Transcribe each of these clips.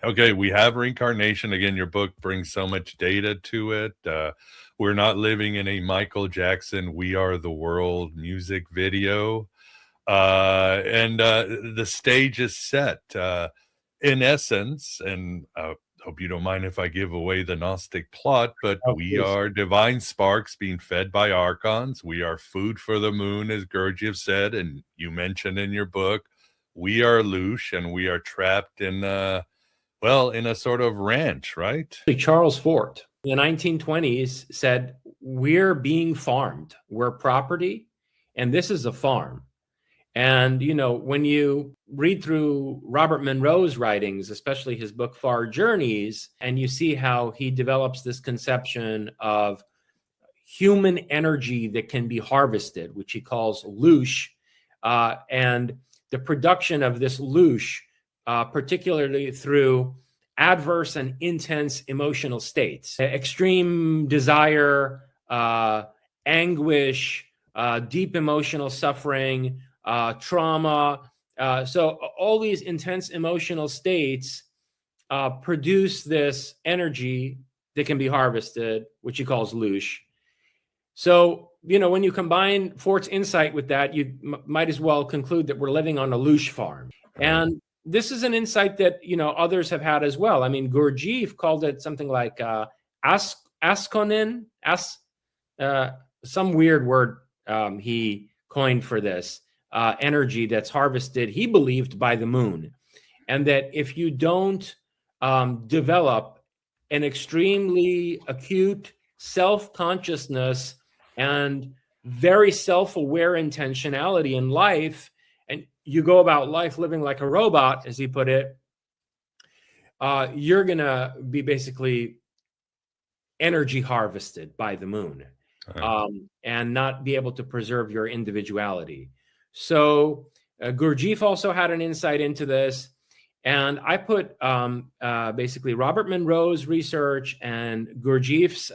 Okay, we have reincarnation. Again, your book brings so much data to it. We're not living in a Michael Jackson "We Are the World" music video. And the stage is set. In essence, and hope you don't mind if I give away the Gnostic plot, but Oh, we please. are divine sparks being fed by archons. We are food for the moon, as Gurdjieff said, and you mentioned in your book. We are Loosh, and we are trapped in, in a sort of ranch, right? Charles Fort in the 1920s said, we're being farmed. We're property, and this is a farm. And, you know, when you read through Robert Monroe's writings, especially his book Far Journeys, and you see how he develops this conception of human energy that can be harvested, which he calls loosh, and the production of this loosh, particularly through adverse and intense emotional states, extreme desire, anguish, deep emotional suffering, trauma. So all these intense emotional states produce this energy that can be harvested, which he calls loosh. So, you know, when you combine Fort's insight with that, you might as well conclude that we're living on a loosh farm. And this is an insight that, you know, others have had as well. I mean, Gurdjieff called it something like askonin, some weird word he coined for this energy that's harvested, he believed, by the moon. And that if you don't develop an extremely acute self-consciousness and very self-aware intentionality in life, and you go about life living like a robot, as he put it, you're going to be basically energy harvested by the moon, and not be able to preserve your individuality. So Gurdjieff also had an insight into this. And I put basically Robert Monroe's research and Gurdjieff's,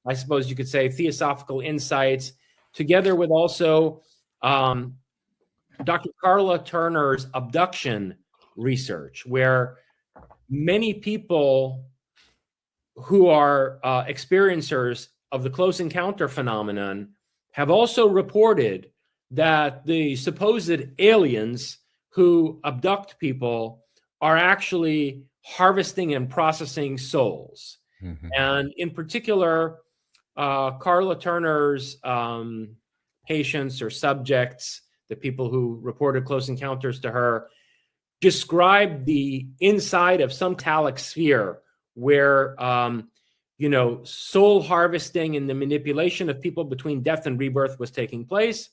I suppose you could say, theosophical insights, together with also Dr. Carla Turner's abduction research, where many people who are experiencers of the close encounter phenomenon have also reported that the supposed aliens who abduct people are actually harvesting and processing souls. Mm-hmm. And in particular, Carla Turner's patients or subjects, the people who reported close encounters to her, described the inside of some metallic sphere where, soul harvesting and the manipulation of people between death and rebirth was taking place.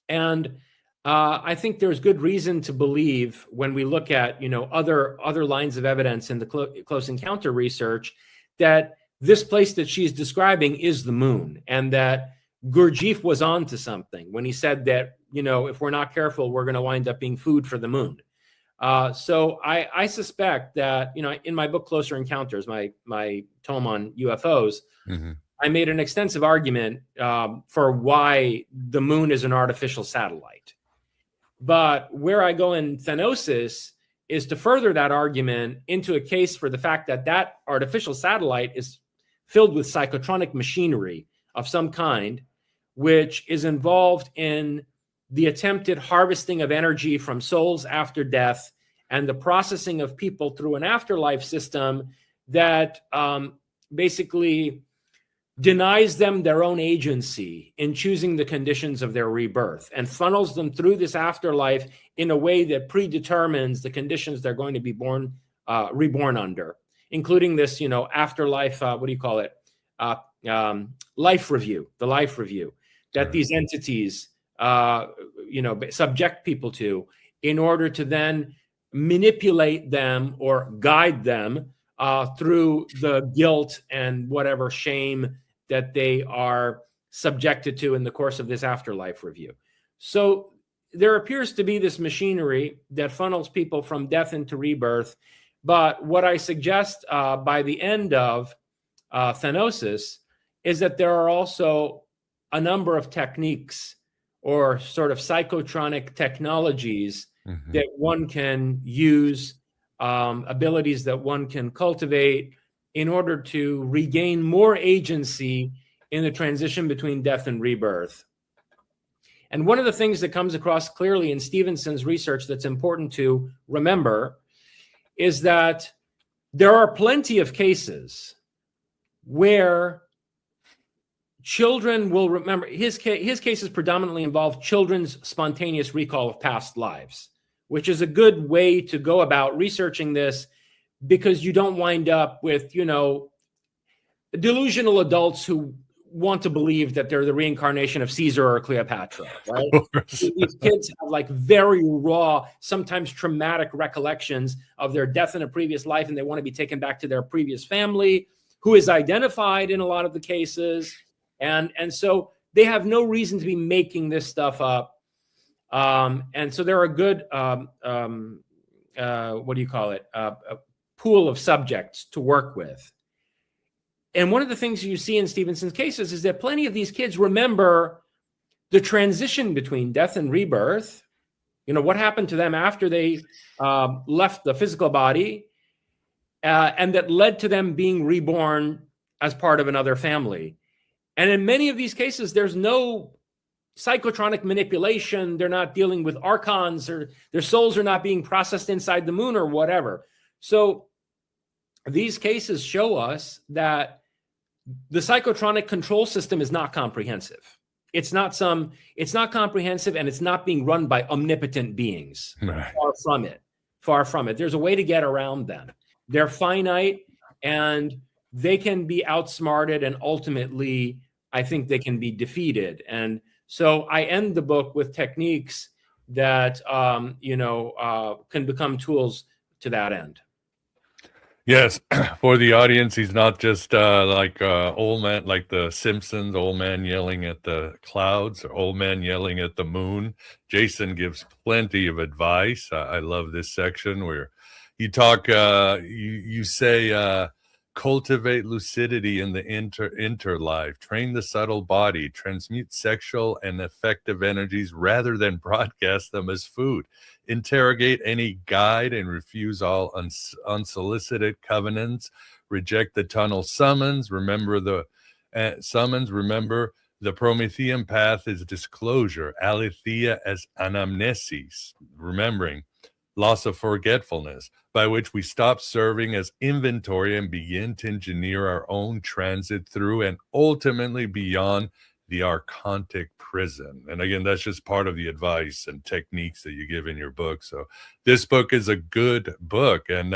And I think there's good reason to believe, when we look at, other lines of evidence in the close encounter research, that this place that she's describing is the moon, and that Gurdjieff was onto something when he said that, if we're not careful, we're going to wind up being food for the moon. So I suspect that, in my book, Closer Encounters, my tome on UFOs, mm-hmm. I made an extensive argument for why the moon is an artificial satellite. But where I go in Thenosis is to further that argument into a case for the fact that that artificial satellite is filled with psychotronic machinery of some kind, which is involved in the attempted harvesting of energy from souls after death and the processing of people through an afterlife system that basically denies them their own agency in choosing the conditions of their rebirth and funnels them through this afterlife in a way that predetermines the conditions they're going to be reborn under, including this, afterlife, life review, the life review that these entities, subject people to in order to then manipulate them or guide them through the guilt and whatever shame that they are subjected to in the course of this afterlife review. So there appears to be this machinery that funnels people from death into rebirth. But what I suggest by the end of Thenosis is that there are also a number of techniques or sort of psychotronic technologies mm-hmm. that one can use abilities that one can cultivate in order to regain more agency in the transition between death and rebirth. And one of the things that comes across clearly in Stevenson's research that's important to remember is that there are plenty of cases where children will remember. His cases predominantly involve children's spontaneous recall of past lives, which is a good way to go about researching this, because you don't wind up with, delusional adults who want to believe that they're the reincarnation of Caesar or Cleopatra, right? These kids have like very raw, sometimes traumatic recollections of their death in a previous life, and they want to be taken back to their previous family, who is identified in a lot of the cases. And so they have no reason to be making this stuff up. And so they're a good, a pool of subjects to work with. And one of the things you see in Stevenson's cases is that plenty of these kids remember the transition between death and rebirth, what happened to them after they left the physical body, and that led to them being reborn as part of another family. And in many of these cases, there's no psychotronic manipulation. They're not dealing with archons, or their souls are not being processed inside the moon or whatever. So these cases show us that the psychotronic control system is not comprehensive. It's not comprehensive, and it's not being run by omnipotent beings. Right. Far from it. There's a way to get around them. They're finite, and they can be outsmarted, and ultimately, I think they can be defeated. And so I end the book with techniques that, can become tools to that end. Yes, for the audience, he's not just like old man, like the Simpsons, old man yelling at the clouds, or old man yelling at the moon. Jason gives plenty of advice. I love this section where you talk, you say, cultivate lucidity in the interlife, train the subtle body, transmute sexual and affective energies rather than broadcast them as food. Interrogate any guide and refuse all unsolicited covenants. Reject the tunnel summons. Remember the Promethean path is disclosure. Aletheia as anamnesis, remembering. Loss of forgetfulness, by which we stop serving as inventory and begin to engineer our own transit through and ultimately beyond the archontic prison. And again, that's just part of the advice and techniques that you give in your book. So this book is a good book. And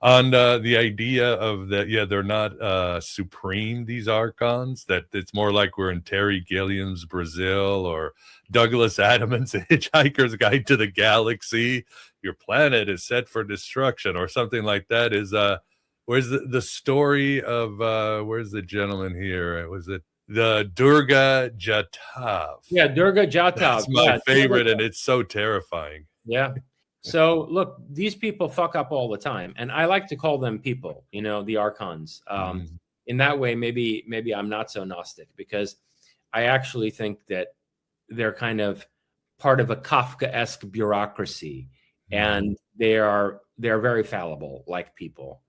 on the idea of that, they're not supreme, these archons, that it's more like we're in Terry Gilliam's Brazil or Douglas Adams' Hitchhiker's Guide to the Galaxy. Your planet is set for destruction, or something like that. Is where's the story of where's the gentleman here? Was it the Durga Jatav? Yeah, Durga Jatav. That's my favorite, and it's so terrifying. Yeah. So look, these people fuck up all the time, and I like to call them people, the archons. In that way, maybe I'm not so Gnostic, because I actually think that they're kind of part of a Kafkaesque bureaucracy, and they're very fallible, like people.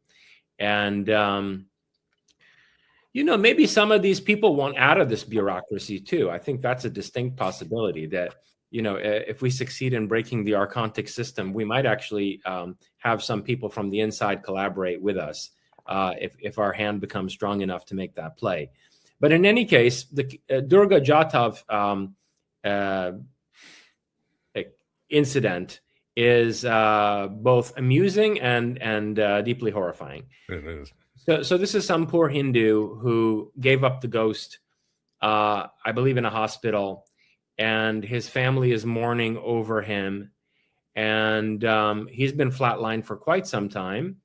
And maybe some of these people want out of this bureaucracy too. I think that's a distinct possibility, that if we succeed in breaking the archontic system, we might actually have some people from the inside collaborate with us if our hand becomes strong enough to make that play. But in any case, the Durga Jatav incident is both amusing and deeply horrifying. It is. So this is some poor Hindu who gave up the ghost, I believe, in a hospital. And his family is mourning over him, and he's been flatlined for quite some time.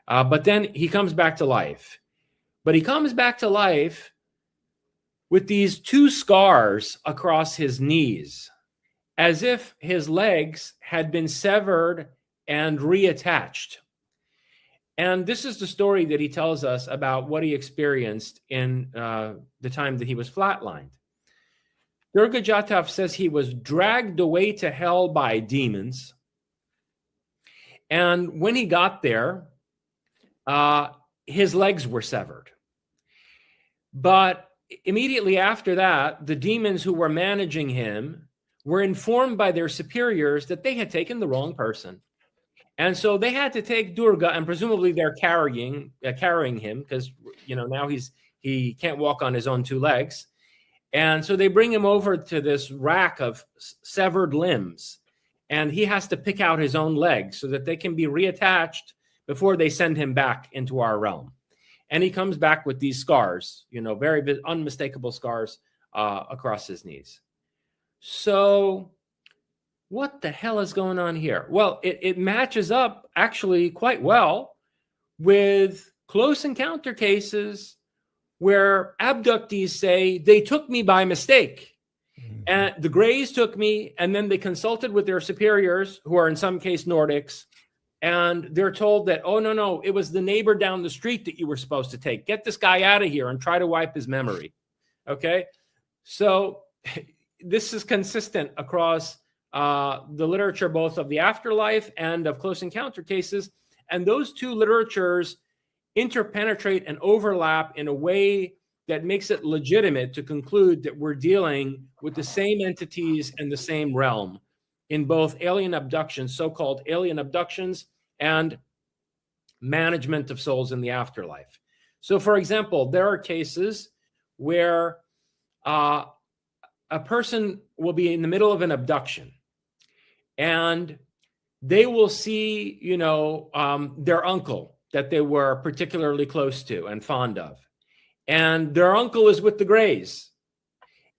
But then he comes back to life. But he comes back to life with these 2 scars across his knees, as if his legs had been severed and reattached. And this is the story that he tells us about what he experienced in the time that he was flatlined. Durga Jatav says he was dragged away to hell by demons, And when he got there, his legs were severed. But immediately after that, the demons who were managing him were informed by their superiors that they had taken the wrong person. And so they had to take Durga, and presumably they're carrying him because, now he can't walk on his own two legs. And so they bring him over to this rack of severed limbs, and he has to pick out his own legs so that they can be reattached before they send him back into our realm. And he comes back with these scars, very unmistakable scars across his knees. So what the hell is going on here? Well, it matches up actually quite well with close encounter cases where abductees say they took me by mistake. And the Greys took me, and then they consulted with their superiors, who are in some case Nordics, and they're told that, oh, no, it was the neighbor down the street that you were supposed to take. Get this guy out of here and try to wipe his memory. Okay? So this is consistent across the literature, both of the afterlife and of close encounter cases. And those two literatures interpenetrate and overlap in a way that makes it legitimate to conclude that we're dealing with the same entities and the same realm in both alien abductions, so-called alien abductions, and management of souls in the afterlife. So, for example, there are cases where a person will be in the middle of an abduction, and they will see, their uncle that they were particularly close to and fond of. And their uncle is with the Greys.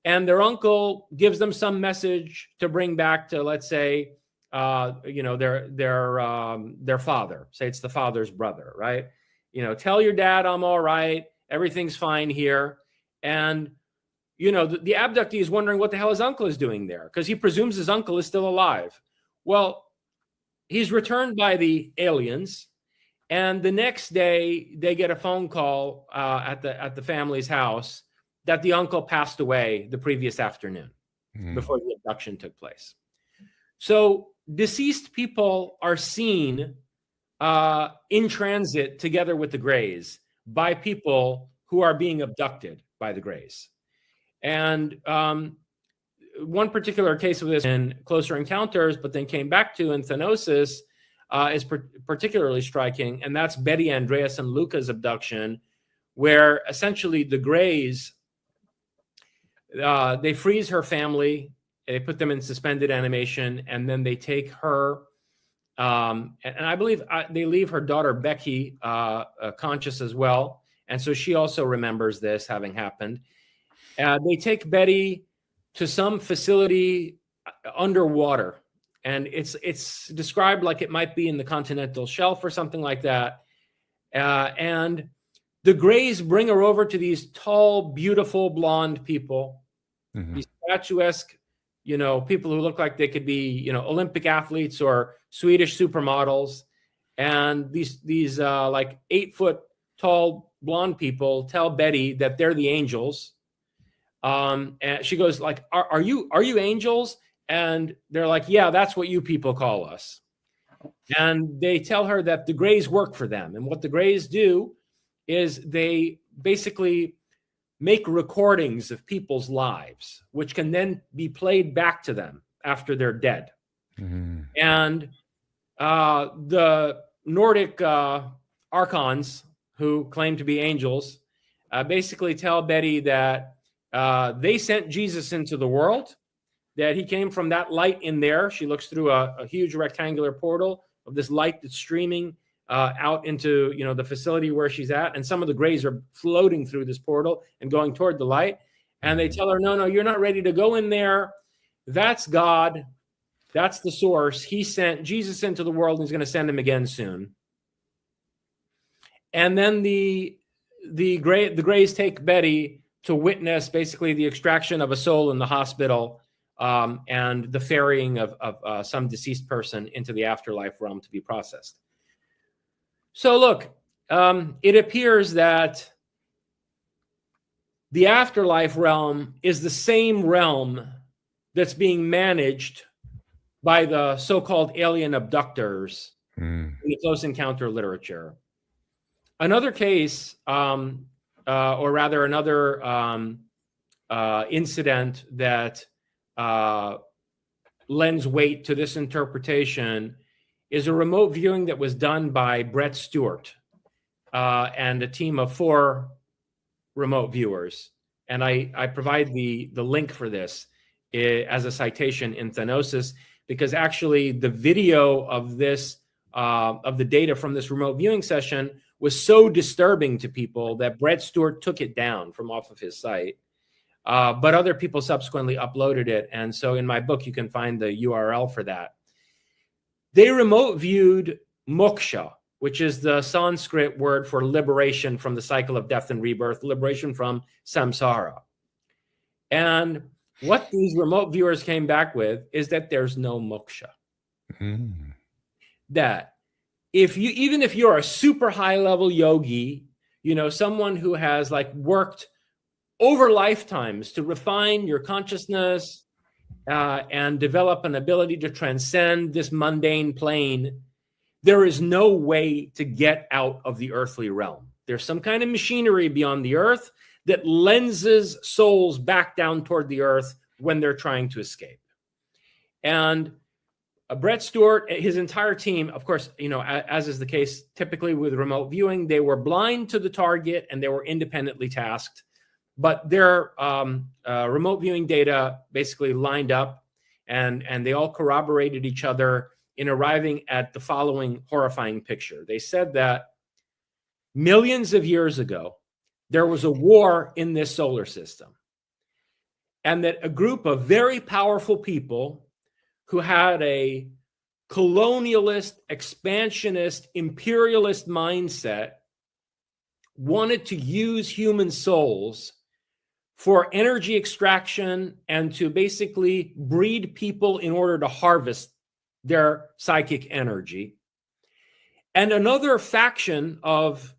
And their uncle gives them some message to bring back to, let's say, their father. Say it's the father's brother, right? Tell your dad I'm all right. Everything's fine here. And, the abductee is wondering what the hell his uncle is doing there, because he presumes his uncle is still alive. Well, he's returned by the aliens. And the next day, they get a phone call at the family's house that the uncle passed away the previous afternoon before the abduction took place. So deceased people are seen in transit together with the Greys by people who are being abducted by the Greys. And one particular case of this in Closer Encounters, but then came back to in Thanosis, is particularly striking, and that's Betty, Andreas, and Luca's abduction, where essentially the Greys, they freeze her family, they put them in suspended animation, and then they take her, and I believe they leave her daughter Becky conscious as well, and so she also remembers this having happened. They take Betty to some facility underwater. And it's described like it might be in the continental shelf or something like that. And the Greys bring her over to these tall, beautiful, blonde people, these statuesque, people who look like they could be, Olympic athletes or Swedish supermodels. And these like 8-foot tall blonde people tell Betty that they're the angels. And she goes like, are you angels? And they're like, yeah, that's what you people call us. And they tell her that the Greys work for them. And what the Greys do is they basically make recordings of people's lives, which can then be played back to them after they're dead. And the Nordic archons, who claim to be angels, basically tell Betty that they sent Jesus into the world, that he came from that light in there. She looks through a huge rectangular portal of this light that's streaming out into, the facility where she's at. And some of the Greys are floating through this portal and going toward the light. And they tell her, no, you're not ready to go in there. That's God. That's the source. He sent Jesus into the world, and he's going to send him again soon. And then the Greys take Betty to witness basically the extraction of a soul in the hospital, and the ferrying of some deceased person into the afterlife realm to be processed. So look, it appears that the afterlife realm is the same realm that's being managed by the so-called alien abductors Mm. in the close encounter literature. Another case, or rather another incident that lends weight to this interpretation is a remote viewing that was done by Brett Stewart and a team of 4 remote viewers. And I provide the link for this as a citation in Thenosis, because actually the video of this, of the data from this remote viewing session was so disturbing to people that Brett Stewart took it down from off of his site. But other people subsequently uploaded it. And so in my book, you can find the URL for that. They remote viewed moksha, which is the Sanskrit word for liberation from the cycle of death and rebirth, liberation from samsara. And what these remote viewers came back with is that there's no moksha. Mm. That even if you're a super high level yogi, someone who has like worked over lifetimes to refine your consciousness and develop an ability to transcend this mundane plane, there is no way to get out of the earthly realm. There's some kind of machinery beyond the earth that lenses souls back down toward the earth when they're trying to escape. And Brett Stewart, his entire team, of course, as is the case typically with remote viewing, they were blind to the target and they were independently tasked. But their remote viewing data basically lined up, and they all corroborated each other in arriving at the following horrifying picture. They said that millions of years ago, there was a war in this solar system, and that a group of very powerful people who had a colonialist, expansionist, imperialist mindset wanted to use human souls for energy extraction and to basically breed people in order to harvest their psychic energy. And another faction of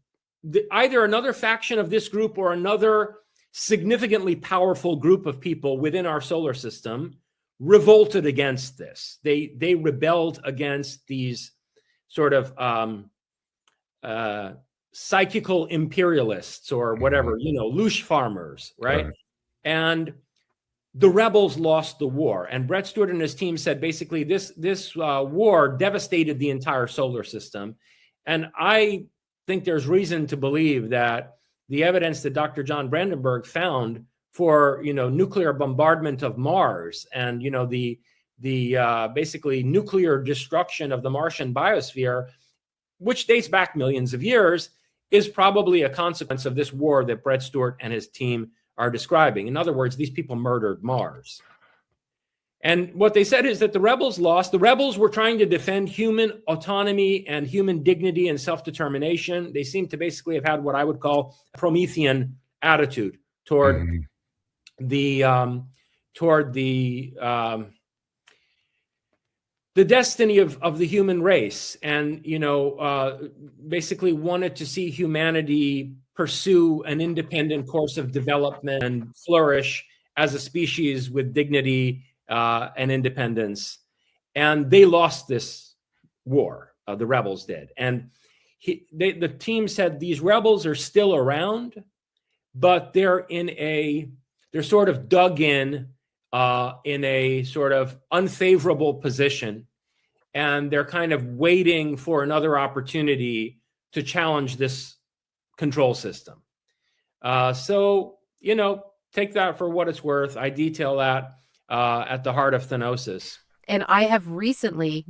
either another faction of this group or another significantly powerful group of people within our solar system revolted against this. They rebelled against these sort of psychical imperialists or whatever, loosh farmers, right? And the rebels lost the war. And Brett Stewart and his team said basically this war devastated the entire solar system. And I think there's reason to believe that the evidence that Dr. John Brandenburg found for nuclear bombardment of Mars and the basically nuclear destruction of the Martian biosphere, which dates back millions of years, is probably a consequence of this war that Brett Stewart and his team are describing. In other words, these people murdered Mars. And what they said is that the rebels lost. The rebels were trying to defend human autonomy and human dignity and self-determination. They seem to basically have had what I would call a Promethean attitude toward the destiny of the human race, and basically wanted to see humanity pursue an independent course of development and flourish as a species with dignity and independence. And they lost this war. The rebels did, and the team said these rebels are still around, but they're sort of dug in a sort of unfavorable position, and they're kind of waiting for another opportunity to challenge this control system. So, take that for what it's worth. I detail that at the heart of Thenosis. And I have recently,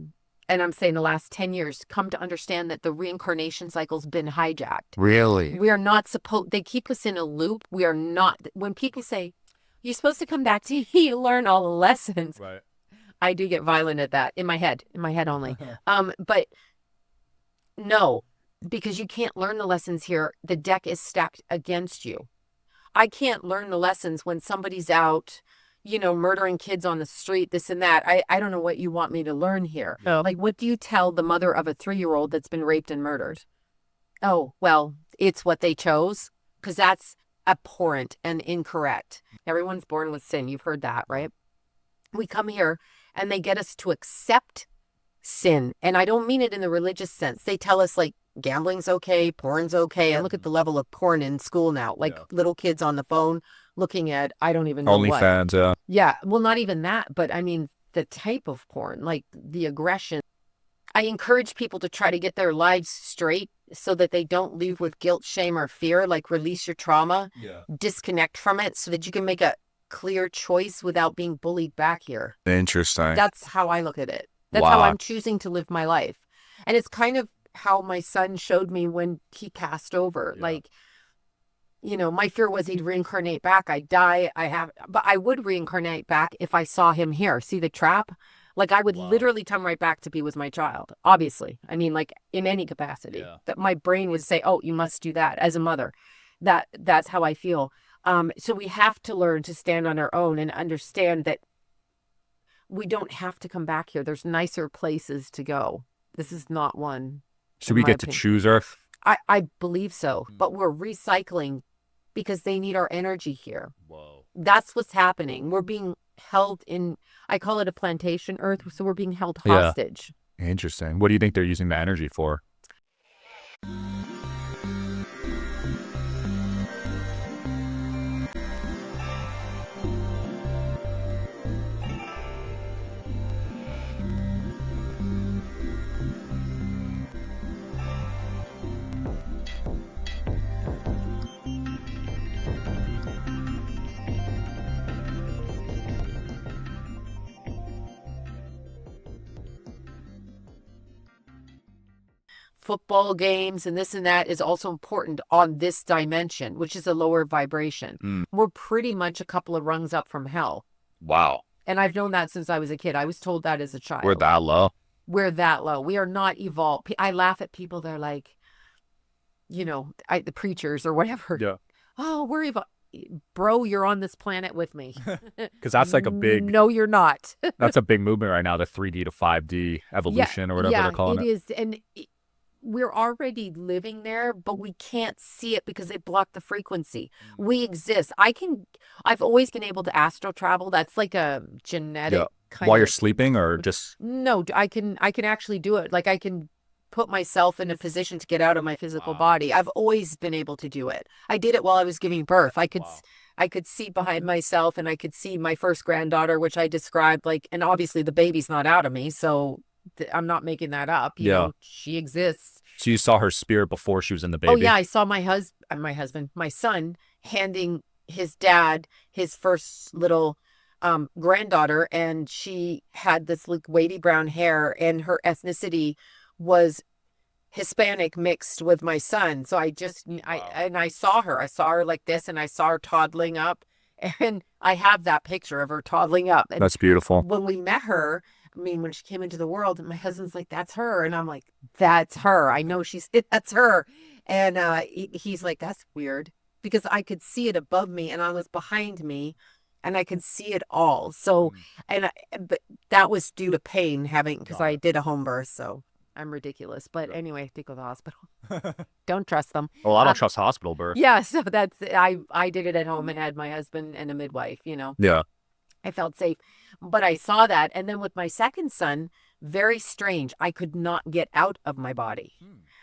and I'm saying the last 10 years, come to understand that the reincarnation cycle's been hijacked. Really? We are not supposed, they keep us in a loop. We are not, when people say, you're supposed to come back to you, learn all the lessons. Right. I do get violent at that in my head only. But no, because you can't learn the lessons here. The deck is stacked against you. I can't learn the lessons when somebody's out, murdering kids on the street, this and that. I don't know what you want me to learn here. Oh. Like, what do you tell the mother of a 3-year-old that's been raped and murdered? Oh, well, it's what they chose, because that's abhorrent and incorrect. Everyone's born with sin. You've heard that, right? We come here and they get us to accept sin. And I don't mean it in the religious sense. They tell us like gambling's okay, porn's okay. And look at the level of porn in school now, like little kids on the phone looking at, I don't even know what. OnlyFans, yeah. Yeah. Well, not even that, but I mean, the type of porn, like the aggression. I encourage people to try to get their lives straight so that they don't leave with guilt, shame, or fear, like release your trauma, disconnect from it so that you can make a clear choice without being bullied back here. Interesting. That's how I look at it. That's how I'm choosing to live my life. And it's kind of how my son showed me when he passed over. Like, you know, my fear was he'd reincarnate back. I'd die. But I would reincarnate back if I saw him here. See the trap? Like I would literally come right back to be with my child. Obviously. I mean, like in any capacity that my brain would say, oh, you must do that as a mother. That's how I feel. So we have to learn to stand on our own and understand that we don't have to come back here. There's nicer places to go. This is not one. Should we get to choose Earth? I believe so, but we're recycling because they need our energy here. Whoa. That's what's happening. We're being held in, I call it a plantation Earth, so we're being held hostage. Interesting. What do you think they're using the energy for? Football games and this and that is also important on this dimension, which is a lower vibration. We're pretty much a couple of rungs up from hell. Wow. And I've known that since I was a kid. I was told that as a child. We're that low. We're that low. We are not evolved. I laugh at people. They're like, you know, the preachers or whatever. Yeah. Oh, we're evolved. Bro, you're on this planet with me. Because that's like a big... No, you're not. That's a big movement right now, the 3D to 5D evolution or whatever they're calling it. Yeah, it is. And we're already living there, but we can't see it because they block the frequency. We exist. I've always been able to astral travel. That's like a genetic kind While of... you're sleeping or just... No, I can actually do it. Like I can put myself in a position to get out of my physical body. I've always been able to do it. I did it while I was giving birth. I could see behind myself and I could see my first granddaughter, which I described like, and obviously the baby's not out of me. So I'm not making that up. You know, she exists. So you saw her spirit before she was in the baby? Oh yeah, I saw my son handing his dad his first little granddaughter, and she had this like wavy brown hair, and her ethnicity was Hispanic mixed with my son. So I saw her like this, and I saw her toddling up, and I have that picture of her toddling up. And that's beautiful. when we met her, I mean, when she came into the world, and my husband's like, that's her. And I'm like, that's her. I know that's her. And he's like, that's weird, because I could see it above me and I was behind me and I could see it all. So, but that was due to pain because I did a home birth. So I'm ridiculous. But anyway, I have to go to the hospital. Don't trust them. Well, I don't trust hospital birth. Yeah. So I did it at home and had my husband and a midwife, you know. Yeah. I felt safe, but I saw that. And then with my second son, very strange. I could not get out of my body.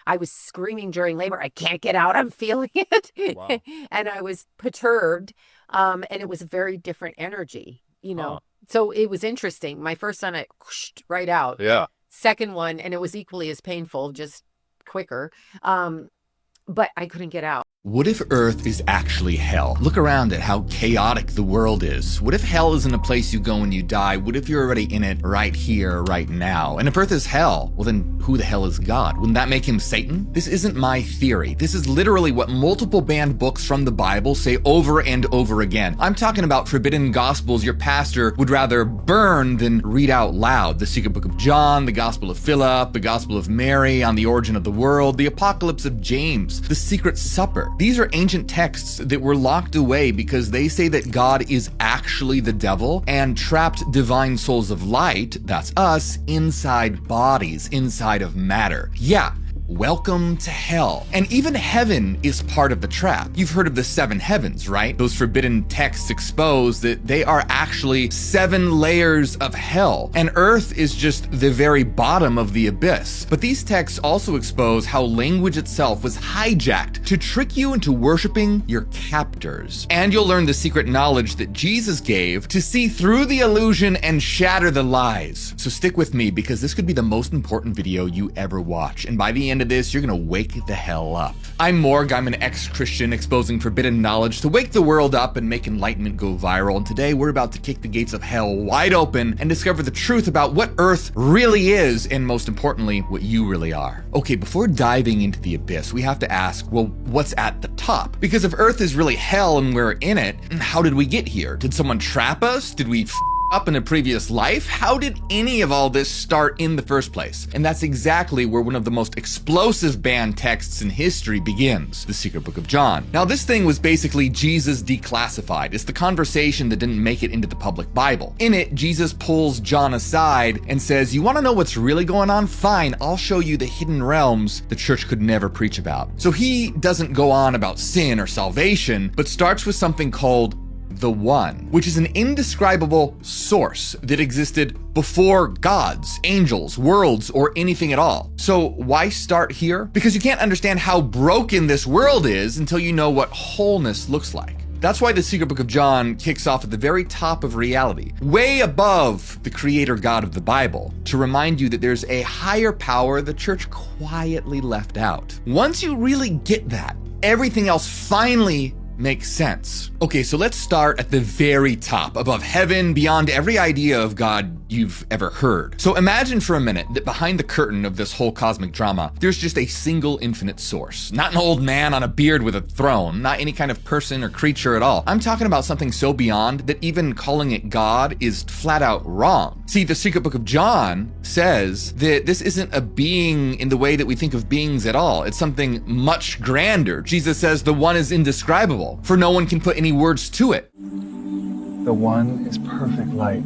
I was screaming during labor. I can't get out. I'm feeling it. Wow. And I was perturbed. And it was a very different energy, you know. So it was interesting. My first son, I whooshed right out. Yeah. Second one, and it was equally as painful, just quicker. But I couldn't get out. What if Earth is actually hell? Look around at how chaotic the world is. What if hell isn't a place you go when you die? What if you're already in it right here, right now? And if Earth is hell, well then who the hell is God? Wouldn't that make him Satan? This isn't my theory. This is literally what multiple banned books from the Bible say over and over again. I'm talking about forbidden gospels your pastor would rather burn than read out loud. The Secret Book of John, the Gospel of Philip, the Gospel of Mary, on the origin of the world, the Apocalypse of James, the Secret Supper. These are ancient texts that were locked away because they say that God is actually the devil and trapped divine souls of light, that's us, inside bodies, inside of matter. Yeah, welcome to hell. And even heaven is part of the trap. You've heard of the 7 heavens, right? Those forbidden texts expose that they are actually 7 layers of hell, and earth is just the very bottom of the abyss. But these texts also expose how language itself was hijacked to trick you into worshiping your captors. And you'll learn the secret knowledge that Jesus gave to see through the illusion and shatter the lies. So stick with me, because this could be the most important video you ever watch, and by the end of this, you're gonna wake the hell up. I'm Morg, I'm an ex-Christian exposing forbidden knowledge to wake the world up and make enlightenment go viral, and today we're about to kick the gates of hell wide open and discover the truth about what Earth really is, and most importantly, what you really are. Okay, before diving into the abyss, we have to ask, well, what's at the top? Because if Earth is really hell and we're in it, how did we get here? Did someone trap us? Did we up in a previous life? How did any of all this start in the first place? And that's exactly where one of the most explosive banned texts in history begins, the secret book of John. Now, this thing was basically Jesus declassified. It's the conversation that didn't make it into the public Bible. In it, Jesus pulls John aside and says, you want to know what's really going on? Fine, I'll show you the hidden realms the church could never preach about. So he doesn't go on about sin or salvation, but starts with something called the One, which is an indescribable source that existed before gods, angels, worlds, or anything at all. So why start here? Because you can't understand how broken this world is until you know what wholeness looks like. That's why the secret book of John kicks off at the very top of reality, way above the creator God of the Bible, to remind you that there's a higher power the church quietly left out. Once you really get that, everything else finally makes sense. Okay, so let's start at the very top, above heaven, beyond every idea of God you've ever heard. So imagine for a minute that behind the curtain of this whole cosmic drama, there's just a single infinite source. Not an old man on a beard with a throne, not any kind of person or creature at all. I'm talking about something so beyond that even calling it God is flat out wrong. See, the secret book of John says that this isn't a being in the way that we think of beings at all. It's something much grander. Jesus says the One is indescribable, for no one can put any words to it. The One is perfect light,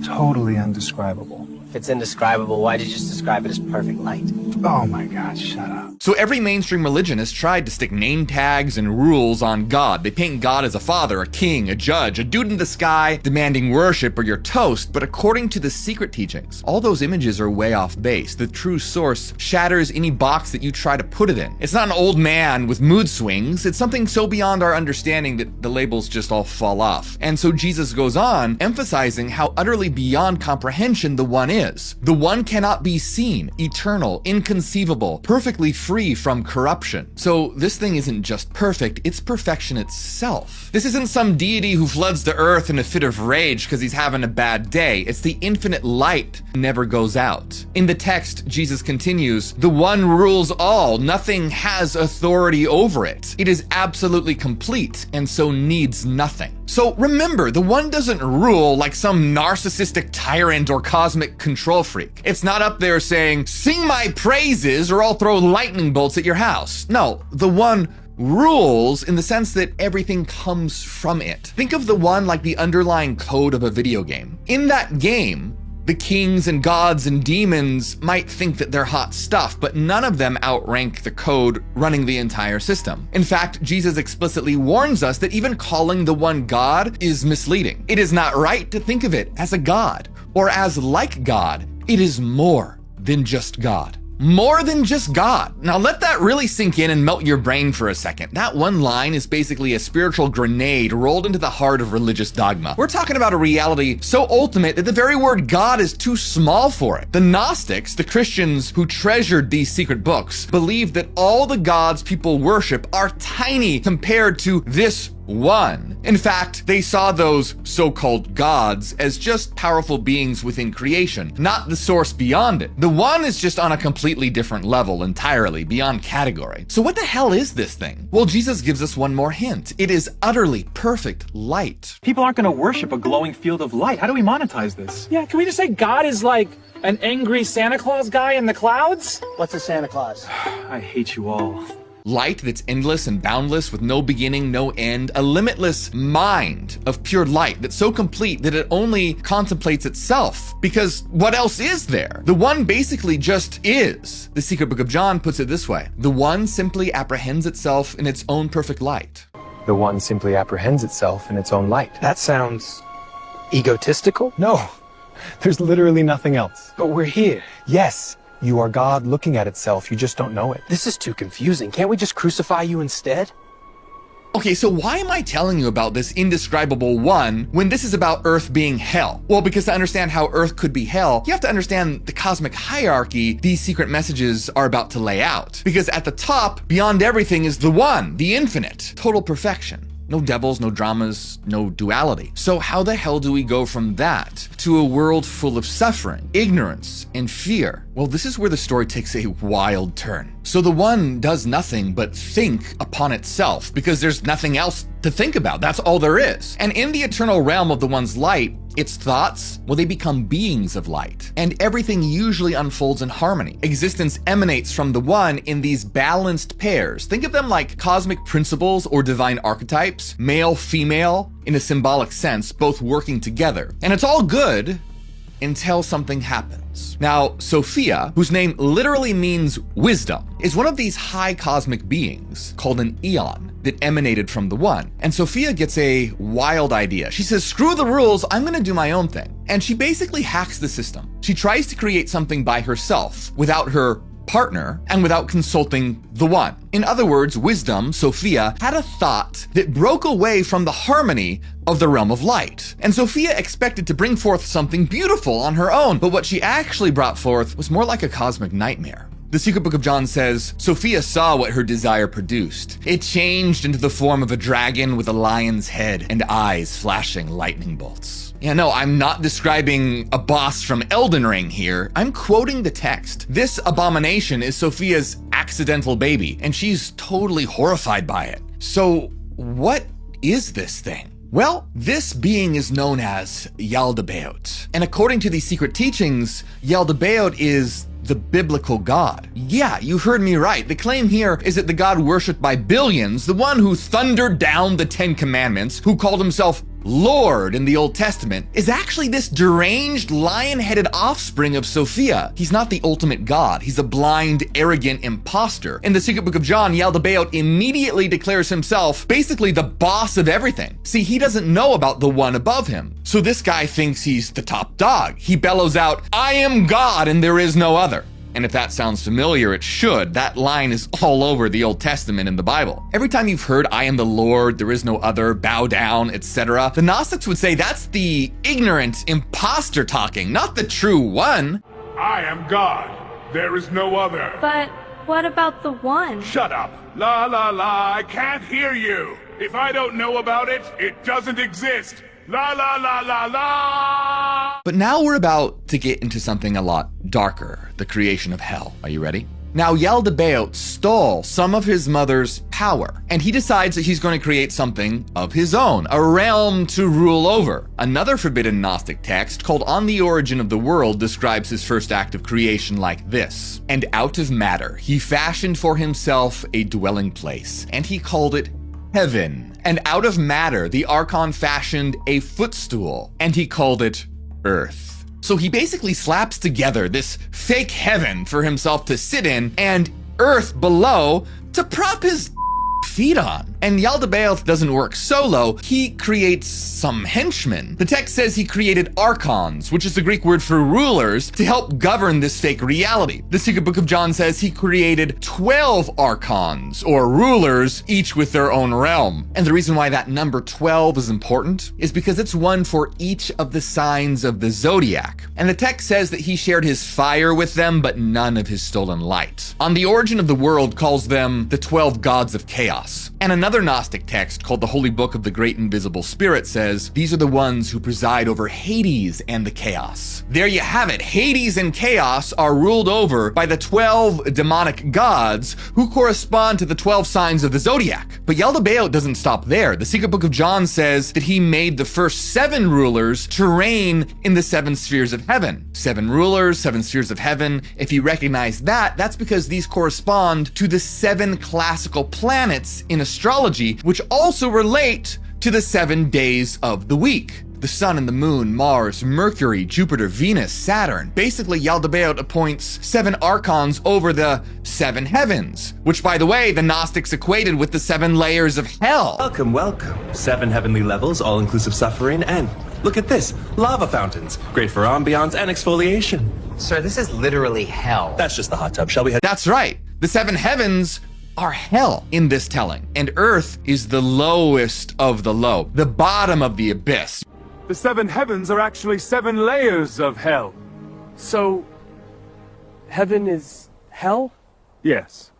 totally indescribable. If it's indescribable, why did you just describe it as perfect light? Oh my God, shut up. So every mainstream religion has tried to stick name tags and rules on God. They paint God as a father, a king, a judge, a dude in the sky demanding worship or your toast. But according to the secret teachings, all those images are way off base. The true source shatters any box that you try to put it in. It's not an old man with mood swings. It's something so beyond our understanding that the labels just all fall off. And so Jesus goes on, emphasizing how utterly beyond comprehension the One is. The One cannot be seen, eternal, inconceivable, perfectly free from corruption. So this thing isn't just perfect, it's perfection itself. This isn't some deity who floods the earth in a fit of rage because he's having a bad day. It's the infinite light never goes out. In the text, Jesus continues, the One rules all. Nothing has authority over it. It is absolutely complete and so needs nothing. So remember, the One doesn't rule like some narcissistic tyrant or cosmic control freak. It's not up there saying, sing my praises or I'll throw lightning bolts at your house. No, the One rules in the sense that everything comes from it. Think of the One like the underlying code of a video game. In that game, the kings and gods and demons might think that they're hot stuff, but none of them outrank the code running the entire system. In fact, Jesus explicitly warns us that even calling the One God is misleading. It is not right to think of it as a God or as like God. It is more than just God. More than just God. Now let that really sink in and melt your brain for a second. That one line is basically a spiritual grenade rolled into the heart of religious dogma. We're talking about a reality so ultimate that the very word God is too small for it. The Gnostics, the Christians who treasured these secret books, believed that all the gods people worship are tiny compared to this One. In fact, they saw those so-called gods as just powerful beings within creation, not the source beyond it. The One is just on a completely different level entirely, beyond category. So what the hell is this thing? Well, Jesus gives us one more hint. It is utterly perfect light. People aren't going to worship a glowing field of light. How do we monetize this? Yeah, can we just say God is like an angry Santa Claus guy in the clouds? What's a Santa Claus? I hate you all. light that's endless and boundless with no beginning, no end, a limitless mind of pure light that's so complete that it only contemplates itself. Because what else is there? The One basically just is. The Secret Book of John puts it this way: the One simply apprehends itself in its own perfect light. The One simply apprehends itself in its own light. That sounds egotistical. No, there's literally nothing else. But we're here. Yes, you are God looking at itself. You just don't know it. This is too confusing. Can't we just crucify you instead? Okay, so why am I telling you about this indescribable One when this is about Earth being hell? Well, because to understand how Earth could be hell, you have to understand the cosmic hierarchy these secret messages are about to lay out. Because at the top, beyond everything, is the One, the infinite, total perfection. No devils, no dramas, no duality. So how the hell do we go from that to a world full of suffering, ignorance, and fear? Well, this is where the story takes a wild turn. So the One does nothing but think upon itself, because there's nothing else to think about. That's all there is. And in the eternal realm of the One's light, its thoughts, well, they become beings of light. And everything usually unfolds in harmony. Existence emanates from the One in these balanced pairs. Think of them like cosmic principles or divine archetypes, male, female, in a symbolic sense, both working together. And it's all good until something happens. Now, Sophia, whose name literally means wisdom, is one of these high cosmic beings called an eon that emanated from the One. And Sophia gets a wild idea. She says, screw the rules, I'm gonna do my own thing. And she basically hacks the system. She tries to create something by herself without her partner and without consulting the One. In other words, wisdom, Sophia, had a thought that broke away from the harmony of the realm of light. And Sophia expected to bring forth something beautiful on her own, but what she actually brought forth was more like a cosmic nightmare. The Secret Book of John says, Sophia saw what her desire produced. It changed into the form of a dragon with a lion's head and eyes flashing lightning bolts. Yeah, no, I'm not describing a boss from Elden Ring here. I'm quoting the text. This abomination is Sophia's accidental baby, and she's totally horrified by it. So, what is this thing? Well, this being is known as Yaldabaoth. And according to these secret teachings, Yaldabaoth is the biblical God. Yeah, you heard me right. The claim here is that the God worshipped by billions, the one who thundered down the 10 Commandments, who called himself Lord in the Old Testament, is actually this deranged, lion-headed offspring of Sophia. He's not the ultimate God. He's a blind, arrogant imposter. In the Secret Book of John, Yaldabaoth immediately declares himself basically the boss of everything. See, he doesn't know about the One above him. So this guy thinks he's the top dog. He bellows out, I am God and there is no other. And if that sounds familiar, it should. That line is all over the Old Testament in the Bible. Every time you've heard, I am the Lord, there is no other, bow down, etc., the Gnostics would say that's the ignorant imposter talking, not the true One. I am God. There is no other. But what about the One? Shut up. La la la, I can't hear you. If I don't know about it, it doesn't exist. La la la la la! But now we're about to get into something a lot darker, the creation of hell. Are you ready? Now, Yaldabaoth stole some of his mother's power, and he decides that he's going to create something of his own, a realm to rule over. Another forbidden Gnostic text called On the Origin of the World describes his first act of creation like this. And out of matter, he fashioned for himself a dwelling place, and he called it Heaven. And out of matter, the Archon fashioned a footstool, and he called it Earth. So he basically slaps together this fake heaven for himself to sit in, and Earth below to prop his feet on. And Yaldabaoth doesn't work solo, he creates some henchmen. The text says he created archons, which is the Greek word for rulers, to help govern this fake reality. The Secret Book of John says he created 12 archons, or rulers, each with their own realm. And the reason why that number 12 is important is because it's one for each of the signs of the zodiac. And the text says that he shared his fire with them, but none of his stolen light. On the Origin of the World calls them the 12 gods of chaos. And another Gnostic text called the Holy Book of the Great Invisible Spirit says, these are the ones who preside over Hades and the chaos. There you have it. Hades and chaos are ruled over by the 12 demonic gods who correspond to the 12 signs of the zodiac. But Yaldabaoth doesn't stop there. The Secret Book of John says that he made the first 7 rulers to reign in the 7 spheres of heaven. 7 rulers, 7 spheres of heaven. If you recognize that, that's because these correspond to the 7 classical planets in astrology, which also relate to the 7 days of the week. The sun and the moon, Mars, Mercury, Jupiter, Venus, Saturn. Basically, Yaldabaoth appoints 7 archons over the 7 heavens, which, by the way, the Gnostics equated with the 7 layers of hell. Welcome, welcome. 7 heavenly levels, all-inclusive suffering, and look at this, lava fountains. Great for ambiance and exfoliation. Sir, this is literally hell. That's just the hot tub. Shall we head? That's right. The 7 heavens are hell in this telling, and Earth is the lowest of the low, the bottom of the abyss. The 7 heavens are actually 7 layers of hell. So, heaven is hell? Yes.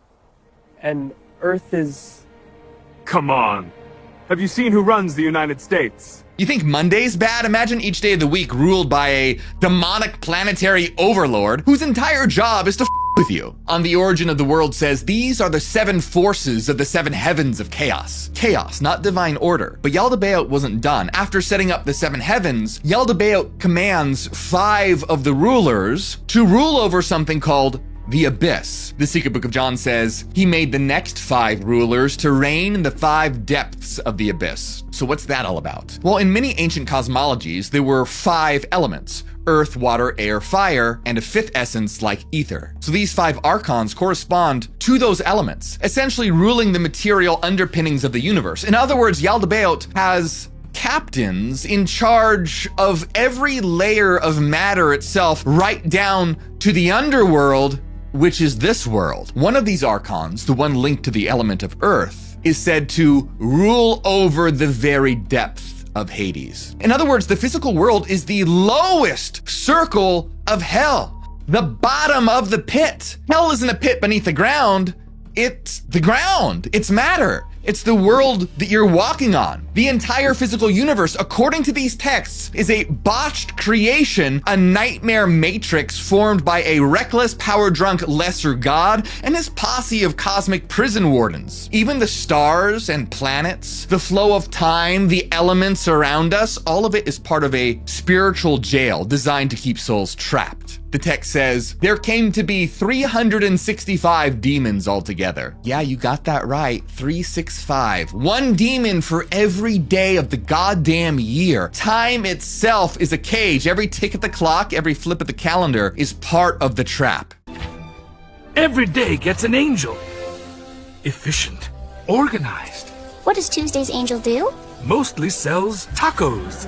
And Earth is... Come on. Have you seen who runs the United States? You think Monday's bad? Imagine each day of the week ruled by a demonic planetary overlord whose entire job is to with you. On the Origin of the World says, these are the 7 forces of the 7 heavens of chaos. Chaos, not divine order. But Yaldabaoth wasn't done. After setting up the 7 heavens, Yaldabaoth commands 5 of the rulers to rule over something called the abyss. The Secret Book of John says he made the next 5 rulers to reign in the 5 depths of the abyss. So what's that all about? Well, in many ancient cosmologies, there were 5 elements: earth, water, air, fire, and a 5th essence like ether. So these 5 archons correspond to those elements, essentially ruling the material underpinnings of the universe. In other words, Yaldabaoth has captains in charge of every layer of matter itself, right down to the underworld, which is this world. One of these archons, the one linked to the element of earth, is said to rule over the very depth of Hades. In other words, the physical world is the lowest circle of hell, the bottom of the pit. Hell isn't a pit beneath the ground. It's the ground. It's matter. It's the world that you're walking on. The entire physical universe, according to these texts, is a botched creation, a nightmare matrix formed by a reckless, power-drunk lesser god and his posse of cosmic prison wardens. Even the stars and planets, the flow of time, the elements around us, all of it is part of a spiritual jail designed to keep souls trapped. The text says, there came to be 365 demons altogether. Yeah, you got that right. 365. 1 demon for every day of the goddamn year. Time itself is a cage. Every tick of the clock, every flip of the calendar is part of the trap. Every day gets an angel. Efficient. Organized. What does Tuesday's angel do? Mostly sells tacos.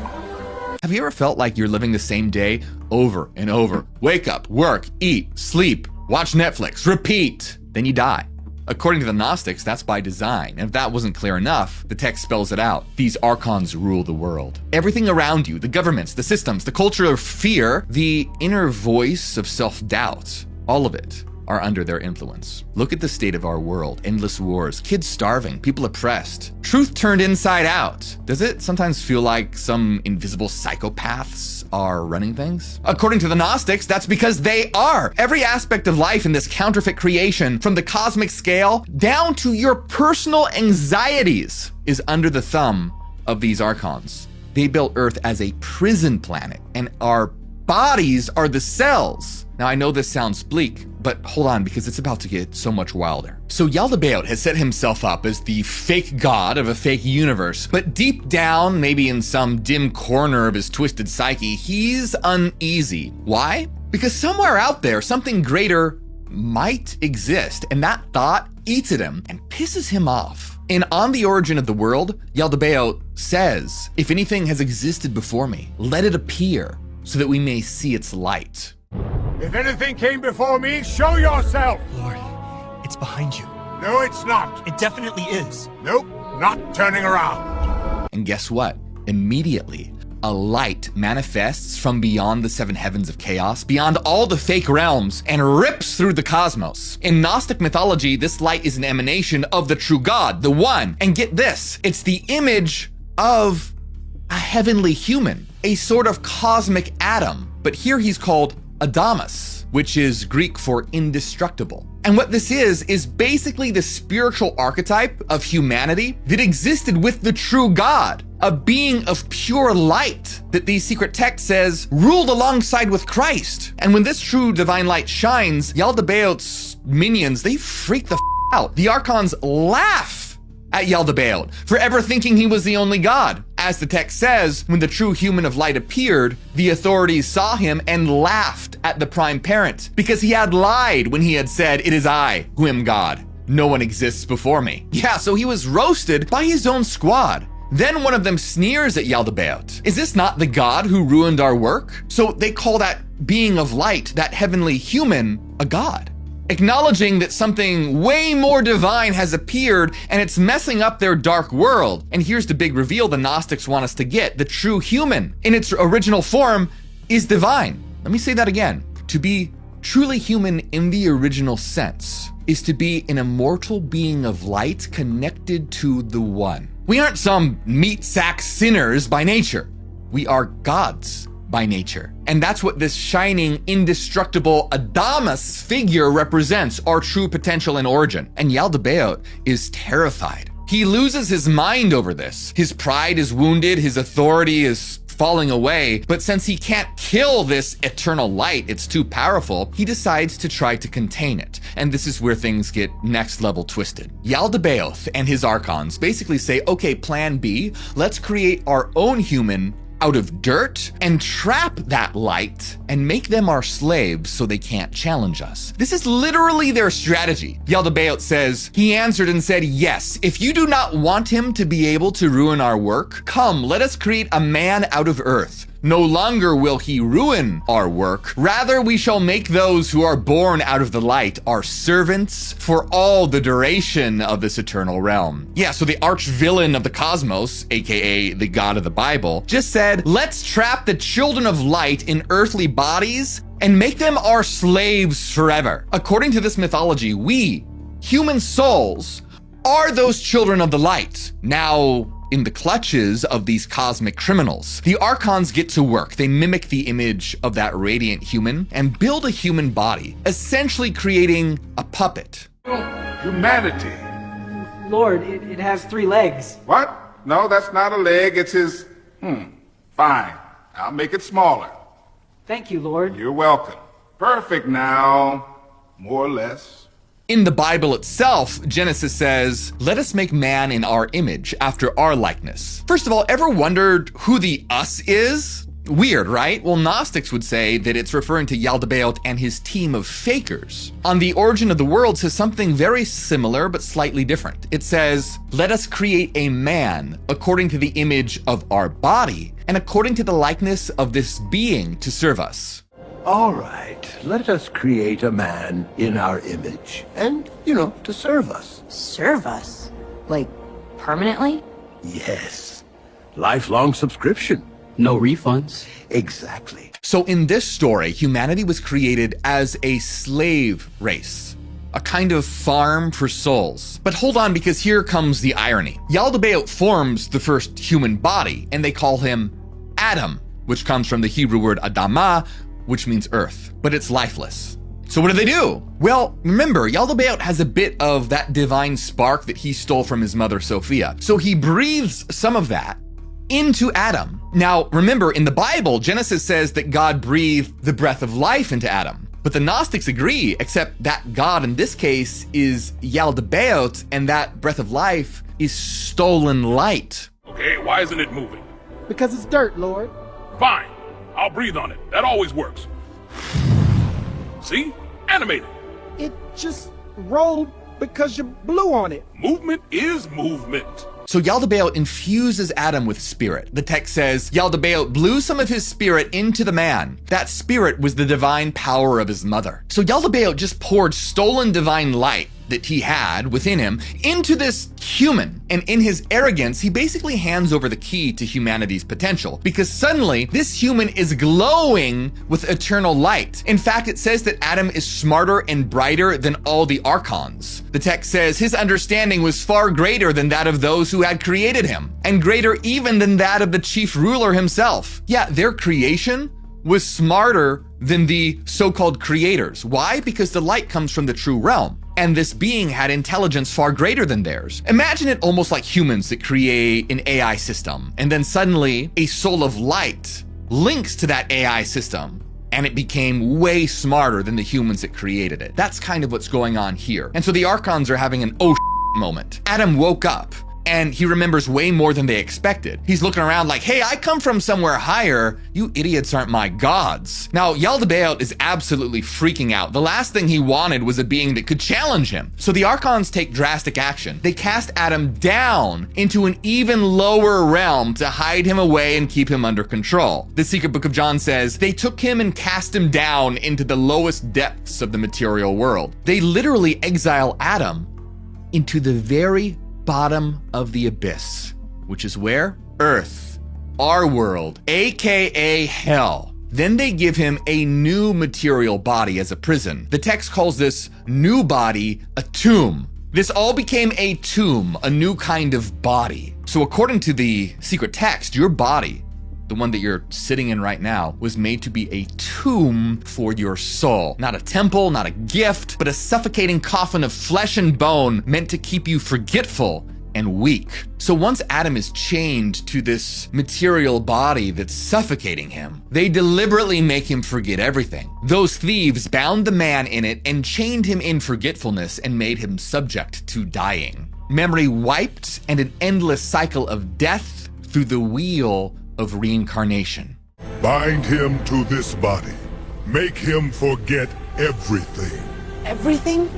Have you ever felt like you're living the same day over and over? Wake up, work, eat, sleep, watch Netflix, repeat, then you die. According to the Gnostics, that's by design. And if that wasn't clear enough, the text spells it out. These archons rule the world. Everything around you, the governments, the systems, the culture of fear, the inner voice of self-doubt, all of it are under their influence. Look at the state of our world. Endless wars, kids starving, people oppressed, truth turned inside out. Does it sometimes feel like some invisible psychopaths are running things? According to the Gnostics, that's because they are. Every aspect of life in this counterfeit creation, from the cosmic scale down to your personal anxieties, is under the thumb of these archons. They built Earth as a prison planet, and our bodies are the cells. Now, I know this sounds bleak, but hold on, because it's about to get so much wilder. So Yaldabaoth has set himself up as the fake god of a fake universe, but deep down, maybe in some dim corner of his twisted psyche, he's uneasy. Why? Because somewhere out there, something greater might exist, and that thought eats at him and pisses him off. In On the Origin of the World, Yaldabaoth says, if anything has existed before me, let it appear so that we may see its light. If anything came before me, show yourself! Lord, it's behind you. No, it's not. It definitely is. Nope, not turning around. And guess what? Immediately, a light manifests from beyond the seven heavens of chaos, beyond all the fake realms, and rips through the cosmos. In Gnostic mythology, this light is an emanation of the true God, the One. And get this, it's the image of a heavenly human, a sort of cosmic Adam. But here he's called Adamus, which is Greek for indestructible. And what this is basically the spiritual archetype of humanity that existed with the true God, a being of pure light that the secret text says ruled alongside with Christ. And when this true divine light shines, Yaldabaoth's minions, they freak the out. The Archons laugh at Yaldabaoth for ever thinking he was the only God. As the text says, when the true human of light appeared, the authorities saw him and laughed at the prime parent because he had lied when he had said, "It is I who am God. No one exists before me." Yeah, so he was roasted by his own squad. Then one of them sneers at Yaldabaoth. Is this not the God who ruined our work? So they call that being of light, that heavenly human, a god, acknowledging that something way more divine has appeared and it's messing up their dark world. And here's the big reveal the Gnostics want us to get. The true human in its original form is divine. Let me say that again. To be truly human in the original sense is to be an immortal being of light connected to the One. We aren't some meat sack sinners by nature. We are gods by nature. And that's what this shining, indestructible Adamus figure represents, our true potential and origin. And Yaldabaoth is terrified. He loses his mind over this. His pride is wounded, his authority is falling away, but since he can't kill this eternal light, it's too powerful, he decides to try to contain it. And this is where things get next level twisted. Yaldabaoth and his Archons basically say, okay, plan B, let's create our own human out of dirt and trap that light and make them our slaves so they can't challenge us. This is literally their strategy. Yaldabaoth says, he answered and said, yes, if you do not want him to be able to ruin our work, come, let us create a man out of earth. No longer will he ruin our work. Rather, we shall make those who are born out of the light our servants for all the duration of this eternal realm. Yeah, so the arch villain of the cosmos, aka the God of the Bible, just said, let's trap the children of light in earthly bodies and make them our slaves forever. According to this mythology, we, human souls, are those children of the light. Now, in the clutches of these cosmic criminals, the Archons get to work. They mimic the image of that radiant human and build a human body, essentially creating a puppet. Humanity. Lord, it has 3 legs. What? No, that's not a leg. It's his... Fine. I'll make it smaller. Thank you, Lord. You're welcome. Perfect now. More or less. In the Bible itself, Genesis says, let us make man in our image, after our likeness. First of all, ever wondered who the us is? Weird, right? Well, Gnostics would say that it's referring to Yaldabaoth and his team of fakers. On the Origin of the World says something very similar but slightly different. It says, let us create a man according to the image of our body and according to the likeness of this being to serve us. All right, let us create a man in our image and, to serve us. Serve us? Like, permanently? Yes. Lifelong subscription. No refunds. Exactly. So in this story, humanity was created as a slave race, a kind of farm for souls. But hold on, because here comes the irony. Yaldabaoth forms the first human body, and they call him Adam, which comes from the Hebrew word Adamah, which means earth, but it's lifeless. So what do? Well, remember, Yaldabaoth has a bit of that divine spark that he stole from his mother Sophia. So he breathes some of that into Adam. Now, remember, in the Bible, Genesis says that God breathed the breath of life into Adam. But the Gnostics agree, except that God in this case is Yaldabaoth, and that breath of life is stolen light. Okay, why isn't it moving? Because it's dirt, Lord. Fine. I'll breathe on it. That always works. See? Animated. It just rolled because you blew on it. Movement is movement. So Yaldabaoth infuses Adam with spirit. The text says, Yaldabaoth blew some of his spirit into the man. That spirit was the divine power of his mother. So Yaldabaoth just poured stolen divine light, that he had within him into this human. And in his arrogance, he basically hands over the key to humanity's potential, because suddenly this human is glowing with eternal light. In fact, it says that Adam is smarter and brighter than all the Archons. The text says his understanding was far greater than that of those who had created him, and greater even than that of the chief ruler himself. Yeah, their creation was smarter than the so-called creators. Why? Because the light comes from the true realm, and this being had intelligence far greater than theirs. Imagine it almost like humans that create an AI system, and then suddenly a soul of light links to that AI system, and it became way smarter than the humans that created it. That's kind of what's going on here. And so the Archons are having an oh moment. Adam woke up, and he remembers way more than they expected. He's looking around like, hey, I come from somewhere higher. You idiots aren't my gods. Now, Yaldabaoth is absolutely freaking out. The last thing he wanted was a being that could challenge him. So the Archons take drastic action. They cast Adam down into an even lower realm to hide him away and keep him under control. The Secret Book of John says they took him and cast him down into the lowest depths of the material world. They literally exile Adam into the very bottom of the abyss, which is where? Earth, our world, aka hell. Then they give him a new material body as a prison. The text calls this new body a tomb. This all became a tomb, a new kind of body. So according to the secret text, your body, the one that you're sitting in right now, was made to be a tomb for your soul. Not a temple, not a gift, but a suffocating coffin of flesh and bone meant to keep you forgetful and weak. So once Adam is chained to this material body that's suffocating him, they deliberately make him forget everything. Those thieves bound the man in it and chained him in forgetfulness and made him subject to dying. Memory wiped, and an endless cycle of death through the wheel of reincarnation. Bind him to this body. Make him forget everything. Everything?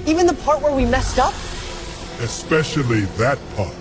Even the part where we messed up? Especially that part.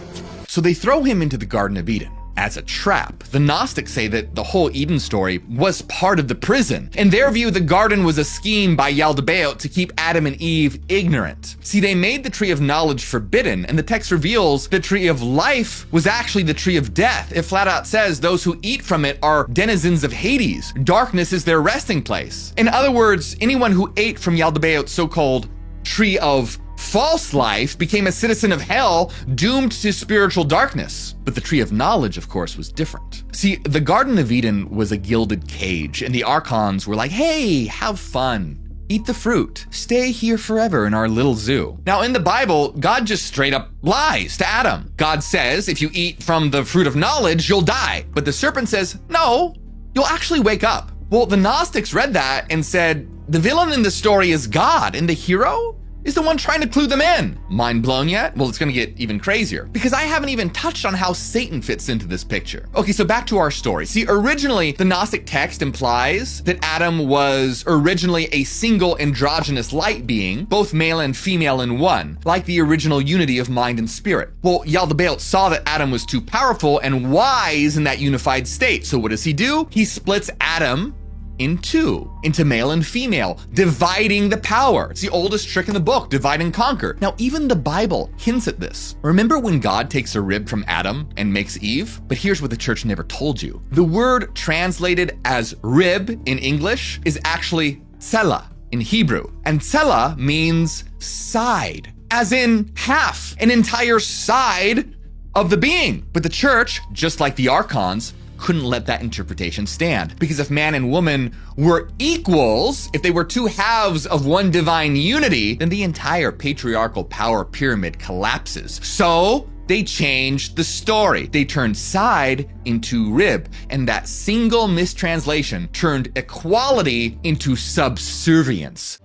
So they throw him into the Garden of Eden as a trap. The Gnostics say that the whole Eden story was part of the prison. In their view, the garden was a scheme by Yaldabaoth to keep Adam and Eve ignorant. See, they made the tree of knowledge forbidden, and the text reveals the tree of life was actually the tree of death. It flat out says those who eat from it are denizens of Hades. Darkness is their resting place. In other words, anyone who ate from Yaldabaoth's so-called tree of false life became a citizen of hell, doomed to spiritual darkness. But the tree of knowledge, of course, was different. See, the Garden of Eden was a gilded cage, and the Archons were like, hey, have fun. Eat the fruit. Stay here forever in our little zoo. Now, in the Bible, God just straight up lies to Adam. God says, if you eat from the fruit of knowledge, you'll die. But the serpent says, no, you'll actually wake up. Well, the Gnostics read that and said, the villain in the story is God, and the hero is the one trying to clue them in. Mind blown yet? Well, it's gonna get even crazier, because I haven't even touched on how Satan fits into this picture. Okay, so back to our story. See, originally, the Gnostic text implies that Adam was originally a single androgynous light being, both male and female in one, like the original unity of mind and spirit. Well, Yaldabaoth saw that Adam was too powerful and wise in that unified state. So what does he do? He splits Adam in two, into male and female, dividing the power. It's the oldest trick in the book, divide and conquer. Now, even the Bible hints at this. Remember when God takes a rib from Adam and makes Eve? But here's what the church never told you. The word translated as rib in English is actually tsela in Hebrew. And tsela means side, as in half, an entire side of the being. But the church, just like the Archons, couldn't let that interpretation stand. Because if man and woman were equals, if they were two halves of one divine unity, then the entire patriarchal power pyramid collapses. So they changed the story. They turned side into rib, and that single mistranslation turned equality into subservience.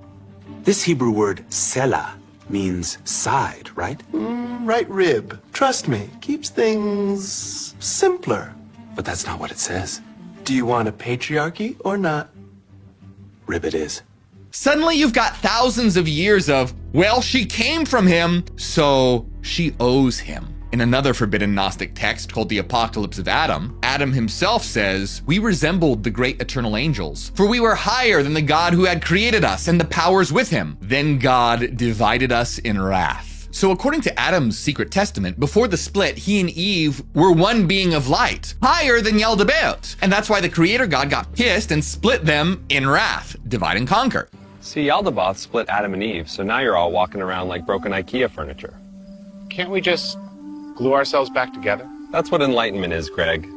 This Hebrew word sela means side, right? Right rib. Trust me, keeps things simpler. But that's not what it says. Do you want a patriarchy or not? Rib it is. Suddenly you've got thousands of years of, well, she came from him, so she owes him. In another forbidden Gnostic text called the Apocalypse of Adam, Adam himself says, "We resembled the great eternal angels, for we were higher than the God who had created us and the powers with him. Then God divided us in wrath." So according to Adam's secret testament, before the split, he and Eve were one being of light, higher than Yaldabaoth. And that's why the creator God got pissed and split them in wrath, divide and conquer. See, Yaldabaoth split Adam and Eve, so now you're all walking around like broken IKEA furniture. Can't we just glue ourselves back together? That's what enlightenment is, Greg.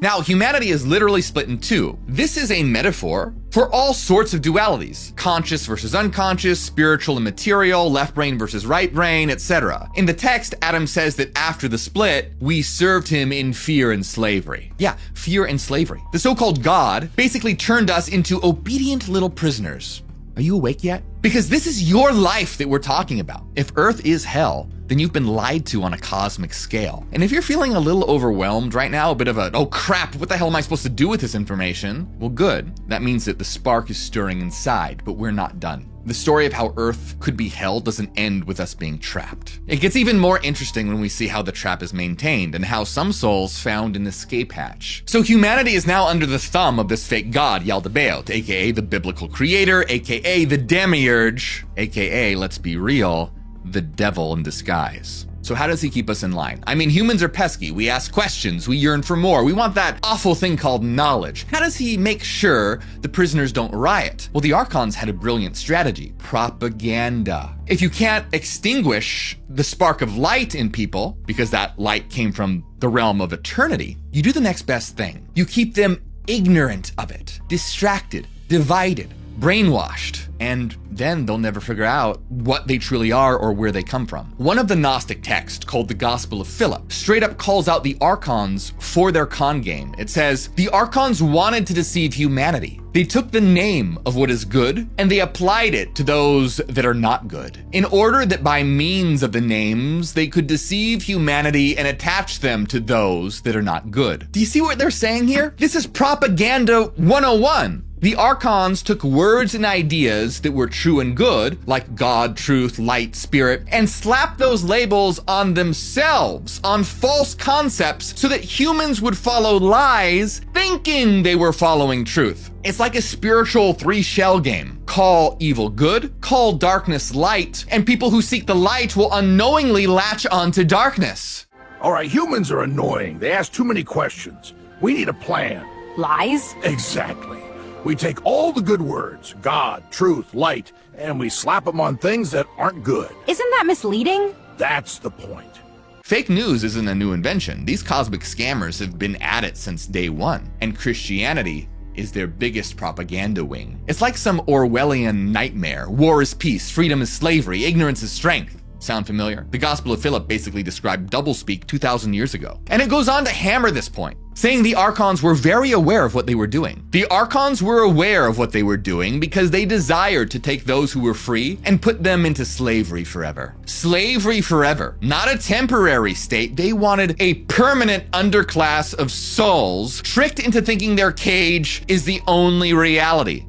Now, humanity is literally split in two. This is a metaphor for all sorts of dualities. Conscious versus unconscious, spiritual and material, left brain versus right brain, etc. In the text, Adam says that after the split, we served him in fear and slavery. Yeah, fear and slavery. The so-called God basically turned us into obedient little prisoners. Are you awake yet? Because this is your life that we're talking about. If Earth is hell, then you've been lied to on a cosmic scale. And if you're feeling a little overwhelmed right now, a bit of a, oh crap, what the hell am I supposed to do with this information? Well, good. That means that the spark is stirring inside, but we're not done. The story of how Earth could be hell doesn't end with us being trapped. It gets even more interesting when we see how the trap is maintained and how some souls found an escape hatch. So humanity is now under the thumb of this fake god, Yaldabaoth, aka the biblical creator, aka the demiurge, aka, let's be real, the devil in disguise. So how does he keep us in line? I mean, humans are pesky. We ask questions. We yearn for more. We want that awful thing called knowledge. How does he make sure the prisoners don't riot? Well, the Archons had a brilliant strategy: propaganda. If you can't extinguish the spark of light in people, because that light came from the realm of eternity, you do the next best thing. You keep them ignorant of it, distracted, divided, brainwashed, and then they'll never figure out what they truly are or where they come from. One of the Gnostic texts, called the Gospel of Philip, straight up calls out the Archons for their con game. It says, the Archons wanted to deceive humanity. They took the name of what is good and they applied it to those that are not good, in order that by means of the names, they could deceive humanity and attach them to those that are not good. Do you see what they're saying here? This is propaganda 101. The Archons took words and ideas that were true and good, like God, truth, light, spirit, and slapped those labels on themselves, on false concepts, so that humans would follow lies, thinking they were following truth. It's like a spiritual three-shell game. Call evil good, call darkness light, and people who seek the light will unknowingly latch onto darkness. All right, humans are annoying. They ask too many questions. We need a plan. Lies? Exactly. We take all the good words, God, truth, light, and we slap them on things that aren't good. Isn't that misleading? That's the point. Fake news isn't a new invention. These cosmic scammers have been at it since day one, and Christianity is their biggest propaganda wing. It's like some Orwellian nightmare. War is peace, freedom is slavery, ignorance is strength. Sound familiar? The Gospel of Philip basically described doublespeak 2,000 years ago. And it goes on to hammer this point, saying the Archons were very aware of what they were doing. The Archons were aware of what they were doing because they desired to take those who were free and put them into slavery forever. Slavery forever, not a temporary state. They wanted a permanent underclass of souls tricked into thinking their cage is the only reality.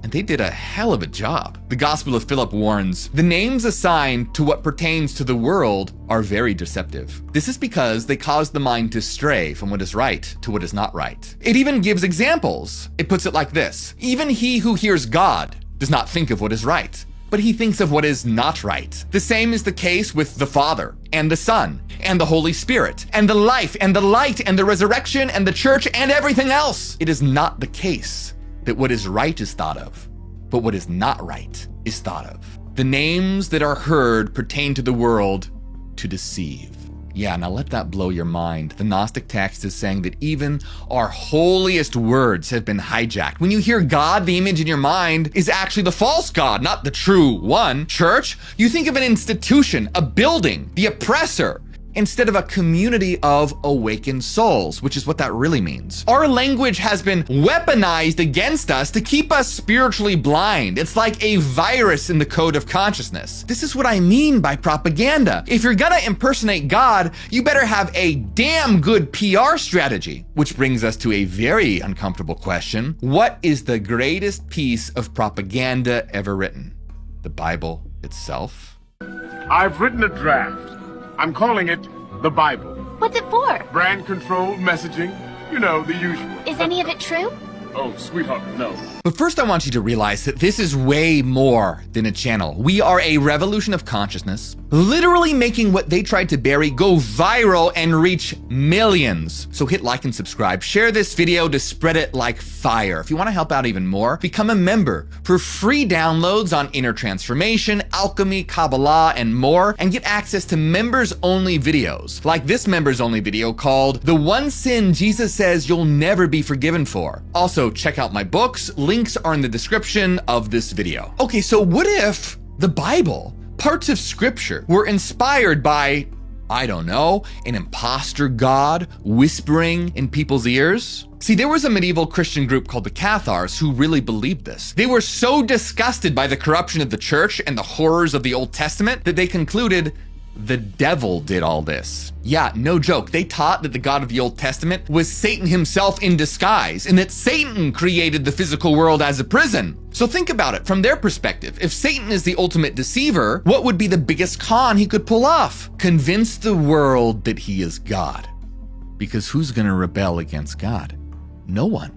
And they did a hell of a job. The Gospel of Philip warns, the names assigned to what pertains to the world are very deceptive. This is because they cause the mind to stray from what is right to what is not right. It even gives examples. It puts it like this: even he who hears God does not think of what is right, but he thinks of what is not right. The same is the case with the Father and the Son and the Holy Spirit and the life and the light and the resurrection and the church and everything else. It is not the case that what is right is thought of, but what is not right is thought of. The names that are heard pertain to the world to deceive. Yeah, now let that blow your mind. The Gnostic text is saying that even our holiest words have been hijacked. When you hear God, the image in your mind is actually the false God, not the true one. Church, you think of an institution, a building, the oppressor, instead of a community of awakened souls, which is what that really means. Our language has been weaponized against us to keep us spiritually blind. It's like a virus in the code of consciousness. This is what I mean by propaganda. If you're gonna impersonate God, you better have a damn good PR strategy. Which brings us to a very uncomfortable question. What is the greatest piece of propaganda ever written? The Bible itself? I've written a draft. I'm calling it The Bible. What's it for? Brand control, messaging. You know, the usual. Is any of it true? Oh, sweetheart, no. But first I want you to realize that this is way more than a channel. We are a revolution of consciousness, literally making what they tried to bury go viral and reach millions. So hit like and subscribe. Share this video to spread it like fire. If you want to help out even more, become a member for free downloads on inner transformation, alchemy, Kabbalah, and more, and get access to members-only videos, like this members-only video called The One Sin Jesus Says You'll Never Be Forgiven For. Also, check out my books. Links are in the description of this video. Okay, so what if the Bible, parts of scripture, were inspired by, I don't know, an imposter god whispering in people's ears? See, there was a medieval Christian group called the Cathars who really believed this. They were so disgusted by the corruption of the church and the horrors of the Old Testament that they concluded the devil did all this. Yeah, no joke. They taught that the God of the Old Testament was Satan himself in disguise, and that Satan created the physical world as a prison. So think about it from their perspective. If Satan is the ultimate deceiver, what would be the biggest con he could pull off? Convince the world that he is God. Because who's gonna rebel against God? No one.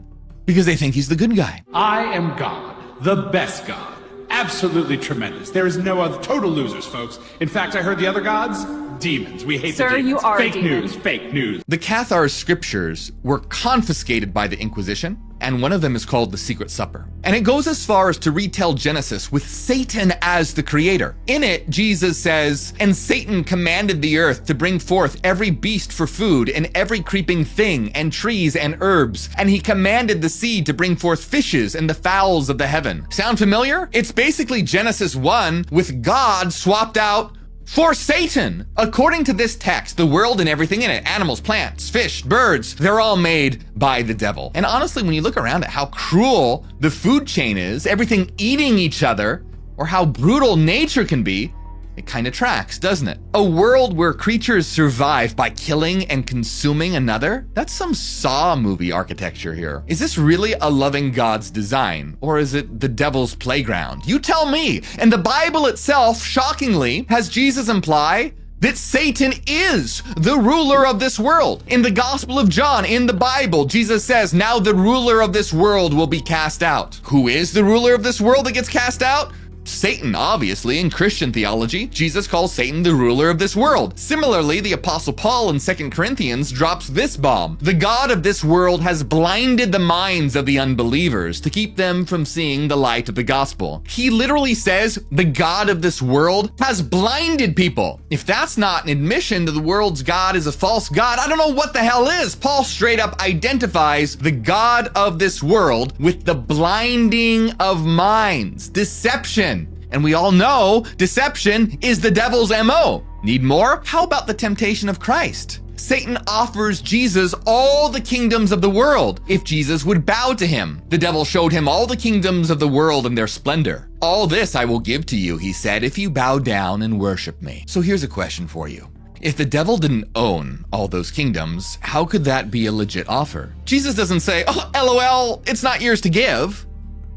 Because they think he's the good guy. I am God, the best God. Absolutely tremendous. There is no other. Total losers, folks. In fact, I heard the other gods, demons. We hate the demons. You are fake a demon. news, fake news. The Cathars' scriptures were confiscated by the Inquisition, and one of them is called the Secret Supper. And it goes as far as to retell Genesis with Satan as the creator. In it, Jesus says, "And Satan commanded the earth to bring forth every beast for food, and every creeping thing, and trees and herbs. And he commanded the sea to bring forth fishes and the fowls of the heaven." Sound familiar? It's basically Genesis 1 with God swapped out for Satan. According to this text, the world and everything in it, animals, plants, fish, birds, they're all made by the devil. And honestly, when you look around at how cruel the food chain is, everything eating each other, or how brutal nature can be, it kind of tracks, doesn't it? A world where creatures survive by killing and consuming another? That's some Saw movie architecture here. Is this really a loving God's design? Or is it the devil's playground? You tell me. And the Bible itself, shockingly, has Jesus imply that Satan is the ruler of this world. In the Gospel of John, in the Bible, Jesus says, "Now the ruler of this world will be cast out." Who is the ruler of this world that gets cast out? Satan, obviously. In Christian theology, Jesus calls Satan the ruler of this world. Similarly, the Apostle Paul in 2 Corinthians drops this bomb. The God of this world has blinded the minds of the unbelievers to keep them from seeing the light of the gospel. He literally says the God of this world has blinded people. If that's not an admission that the world's God is a false God, I don't know what the hell is. Paul straight up identifies the God of this world with the blinding of minds, deception. And we all know deception is the devil's MO. Need more? How about the temptation of Christ? Satan offers Jesus all the kingdoms of the world if Jesus would bow to him. The devil showed him all the kingdoms of the world in their splendor. "All this I will give to you," he said, "if you bow down and worship me." So here's a question for you. If the devil didn't own all those kingdoms, how could that be a legit offer? Jesus doesn't say, "Oh, LOL, it's not yours to give."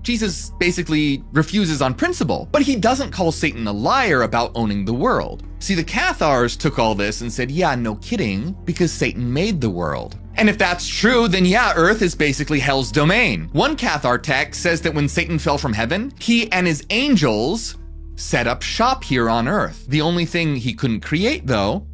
Jesus basically refuses on principle, but he doesn't call Satan a liar about owning the world. See, the Cathars took all this and said, yeah, no kidding, because Satan made the world. And if that's true, then yeah, Earth is basically hell's domain. One Cathar text says that when Satan fell from heaven, he and his angels set up shop here on Earth. The only thing he couldn't create, though,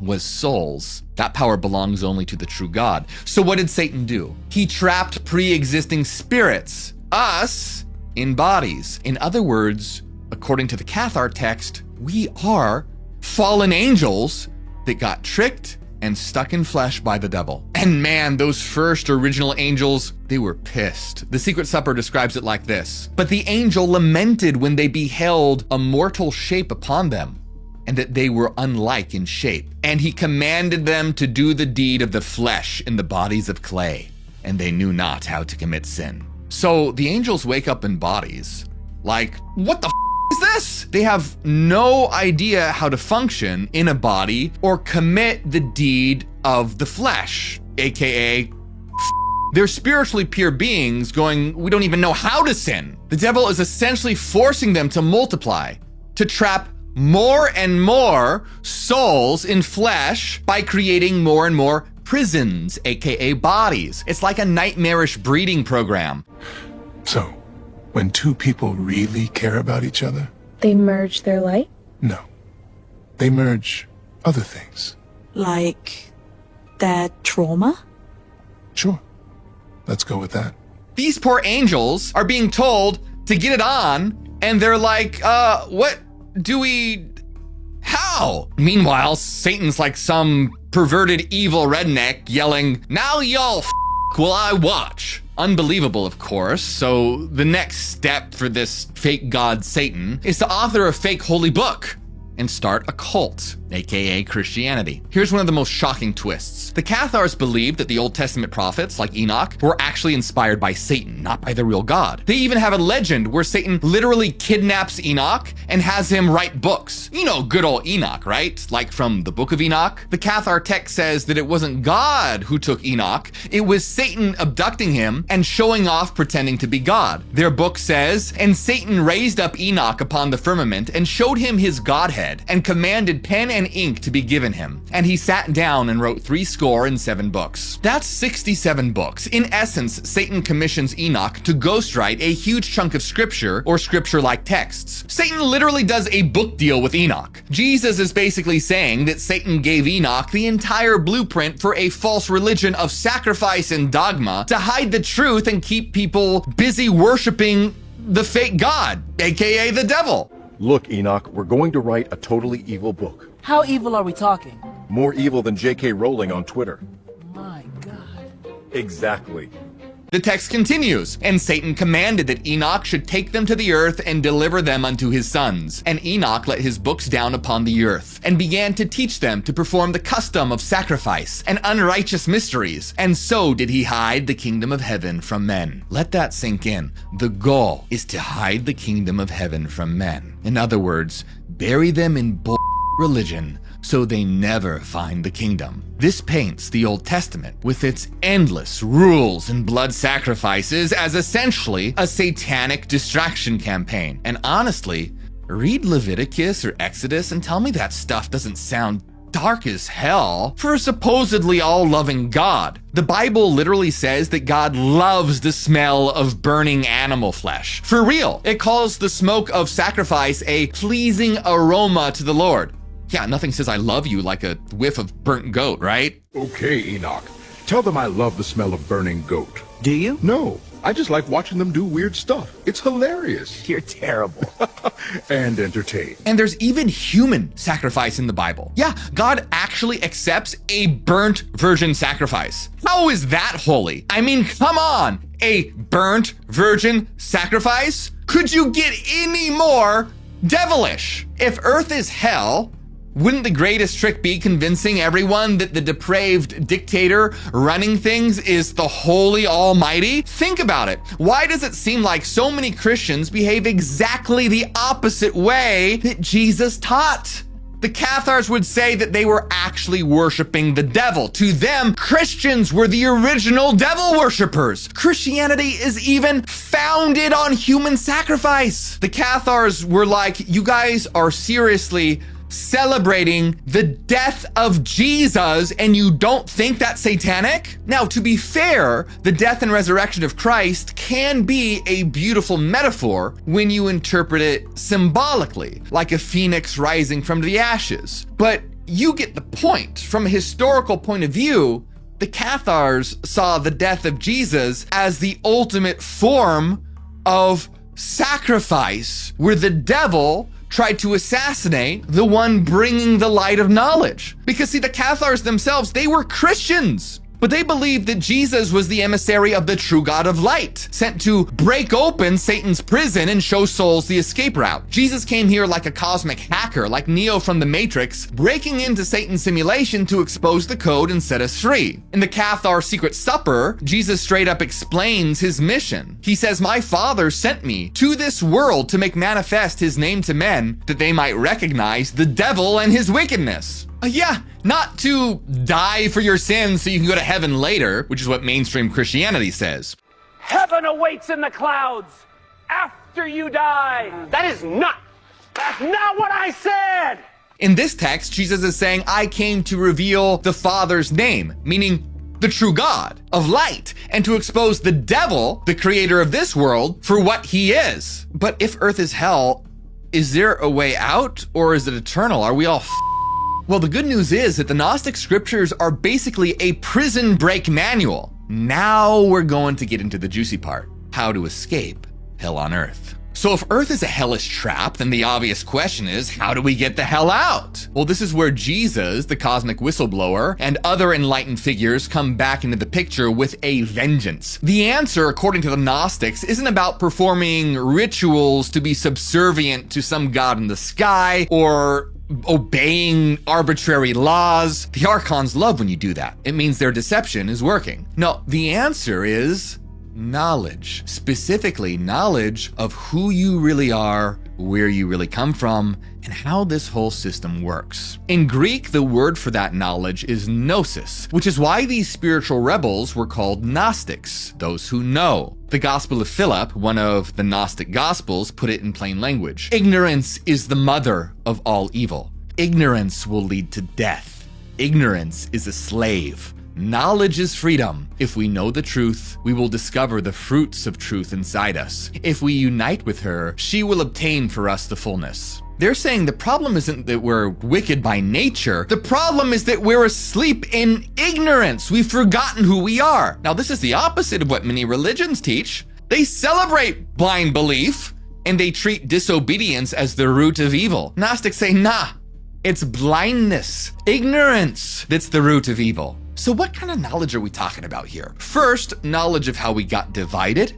was souls. That power belongs only to the true God. So what did Satan do? He trapped pre-existing spirits, us, in bodies. In other words, according to the Cathar text, we are fallen angels that got tricked and stuck in flesh by the devil. And man, those first original angels, they were pissed. The Secret Supper describes it like this: "But the angel lamented when they beheld a mortal shape upon them, and that they were unlike in shape. And he commanded them to do the deed of the flesh in the bodies of clay, and they knew not how to commit sin." So the angels wake up in bodies. Like, what the is this? They have no idea how to function in a body or commit the deed of the flesh, aka they're spiritually pure beings going, we don't even know how to sin. The devil is essentially forcing them to multiply, to trap more and more souls in flesh by creating more and more prisons, aka bodies. It's like a nightmarish breeding program. So, when two people really care about each other, They merge their light? no. They merge other things. Like that trauma? Sure. Let's go with that. These poor angels are being told to get it on, and they're like, what do we... How? Meanwhile, Satan's like some perverted evil redneck yelling, now y'all while I watch. Unbelievable, of course. So the next step for this fake god Satan is to author a fake holy book and start a cult, aka Christianity. Here's one of the most shocking twists. The Cathars believed that the Old Testament prophets, like Enoch, were actually inspired by Satan, not by the real God. They even have a legend where Satan literally kidnaps Enoch and has him write books. You know, good old Enoch, right? Like from the Book of Enoch. The Cathar text says that it wasn't God who took Enoch, it was Satan abducting him and showing off pretending to be God. Their book says, and Satan raised up Enoch upon the firmament and showed him his godhead, and commanded pen and ink to be given him. And he sat down and wrote 67 books. That's 67 books. In essence, Satan commissions Enoch to ghostwrite a huge chunk of scripture or scripture-like texts. Satan literally does a book deal with Enoch. Jesus is basically saying that Satan gave Enoch the entire blueprint for a false religion of sacrifice and dogma to hide the truth and keep people busy worshiping the fake God, aka the devil. Look, Enoch, we're going to write a totally evil book. How evil are we talking? More evil than J.K. Rowling on Twitter. My God. Exactly. The text continues, and Satan commanded that Enoch should take them to the earth and deliver them unto his sons. And Enoch let his books down upon the earth, and began to teach them to perform the custom of sacrifice and unrighteous mysteries. And so did he hide the kingdom of heaven from men. Let that sink in. The goal is to hide the kingdom of heaven from men. In other words, bury them in religion so they never find the kingdom. This paints the Old Testament with its endless rules and blood sacrifices as essentially a satanic distraction campaign. And honestly, read Leviticus or Exodus and tell me that stuff doesn't sound dark as hell for a supposedly all-loving God. The Bible literally says that God loves the smell of burning animal flesh. For real, it calls the smoke of sacrifice a pleasing aroma to the Lord. Yeah, nothing says I love you like a whiff of burnt goat, right? Okay, Enoch. Tell them I love the smell of burning goat. Do you? No, I just like watching them do weird stuff. It's hilarious. You're terrible. And entertaining. And there's even human sacrifice in the Bible. Yeah, God actually accepts a burnt virgin sacrifice. How is that holy? I mean, come on, a burnt virgin sacrifice? Could you get any more devilish? If earth is hell, wouldn't the greatest trick be convincing everyone that the depraved dictator running things is the holy almighty? Think about it. Why does it seem like so many Christians behave exactly the opposite way that Jesus taught? The Cathars would say that they were actually worshiping the devil. To them, Christians were the original devil worshippers. Christianity is even founded on human sacrifice. The Cathars were like, you guys are seriously celebrating the death of Jesus and you don't think that's satanic? Now, to be fair, the death and resurrection of Christ can be a beautiful metaphor when you interpret it symbolically, like a phoenix rising from the ashes. But you get the point. From a historical point of view, the Cathars saw the death of Jesus as the ultimate form of sacrifice, where the devil tried to assassinate the one bringing the light of knowledge. Because see, the Cathars themselves, they were Christians, but they believed that Jesus was the emissary of the true God of light, sent to break open Satan's prison and show souls the escape route. Jesus came here like a cosmic hacker, like Neo from the Matrix, breaking into Satan's simulation to expose the code and set us free. In the Cathar Secret Supper, Jesus straight up explains his mission. He says, "My Father sent me to this world to make manifest his name to men, that they might recognize the devil and his wickedness." Yeah, not to die for your sins so you can go to heaven later, which is what mainstream Christianity says. Heaven awaits in the clouds after you die. That is not That's not what I said! In this text, Jesus is saying, I came to reveal the Father's name, meaning the true God of light, and to expose the devil, the creator of this world, for what he is. But if Earth is hell, is there a way out, or is it eternal? Are we all Well, the good news is that the Gnostic scriptures are basically a prison break manual. Now we're going to get into the juicy part, how to escape hell on Earth. So if Earth is a hellish trap, then the obvious question is, how do we get the hell out? Well, this is where Jesus, the cosmic whistleblower, and other enlightened figures come back into the picture with a vengeance. The answer, according to the Gnostics, isn't about performing rituals to be subservient to some god in the sky, or obeying arbitrary laws. The Archons love when you do that. It means their deception is working. No, the answer is knowledge, specifically knowledge of who you really are, where you really come from, and how this whole system works. In Greek, the word for that knowledge is gnosis, which is why these spiritual rebels were called Gnostics, those who know. The Gospel of Philip, one of the Gnostic Gospels, put it in plain language. Ignorance is the mother of all evil. Ignorance will lead to death. Ignorance is a slave. Knowledge is freedom. If we know the truth, we will discover the fruits of truth inside us. If we unite with her, she will obtain for us the fullness. They're saying the problem isn't that we're wicked by nature. The problem is that we're asleep in ignorance. We've forgotten who we are. Now, this is the opposite of what many religions teach. They celebrate blind belief, and they treat disobedience as the root of evil. Gnostics say, nah, it's blindness, ignorance that's the root of evil. So what kind of knowledge are we talking about here? First, knowledge of how we got divided,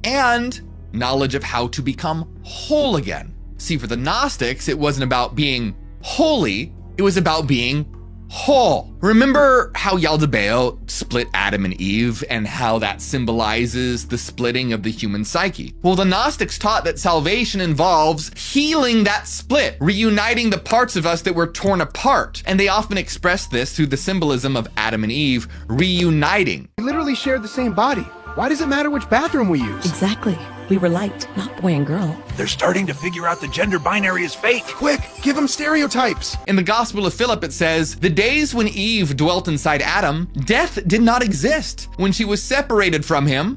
and knowledge of how to become whole again. See, for the Gnostics, it wasn't about being holy, it was about being whole. Remember how Yaldabaoth split Adam and Eve and how that symbolizes the splitting of the human psyche? Well, the Gnostics taught that salvation involves healing that split, reuniting the parts of us that were torn apart. And they often express this through the symbolism of Adam and Eve reuniting. We literally shared the same body. Why does it matter which bathroom we use? Exactly. We were light, not boy and girl. They're starting to figure out the gender binary is fake. Quick, give them stereotypes. In the Gospel of Philip, it says, the days when Eve dwelt inside Adam, death did not exist. When she was separated from him,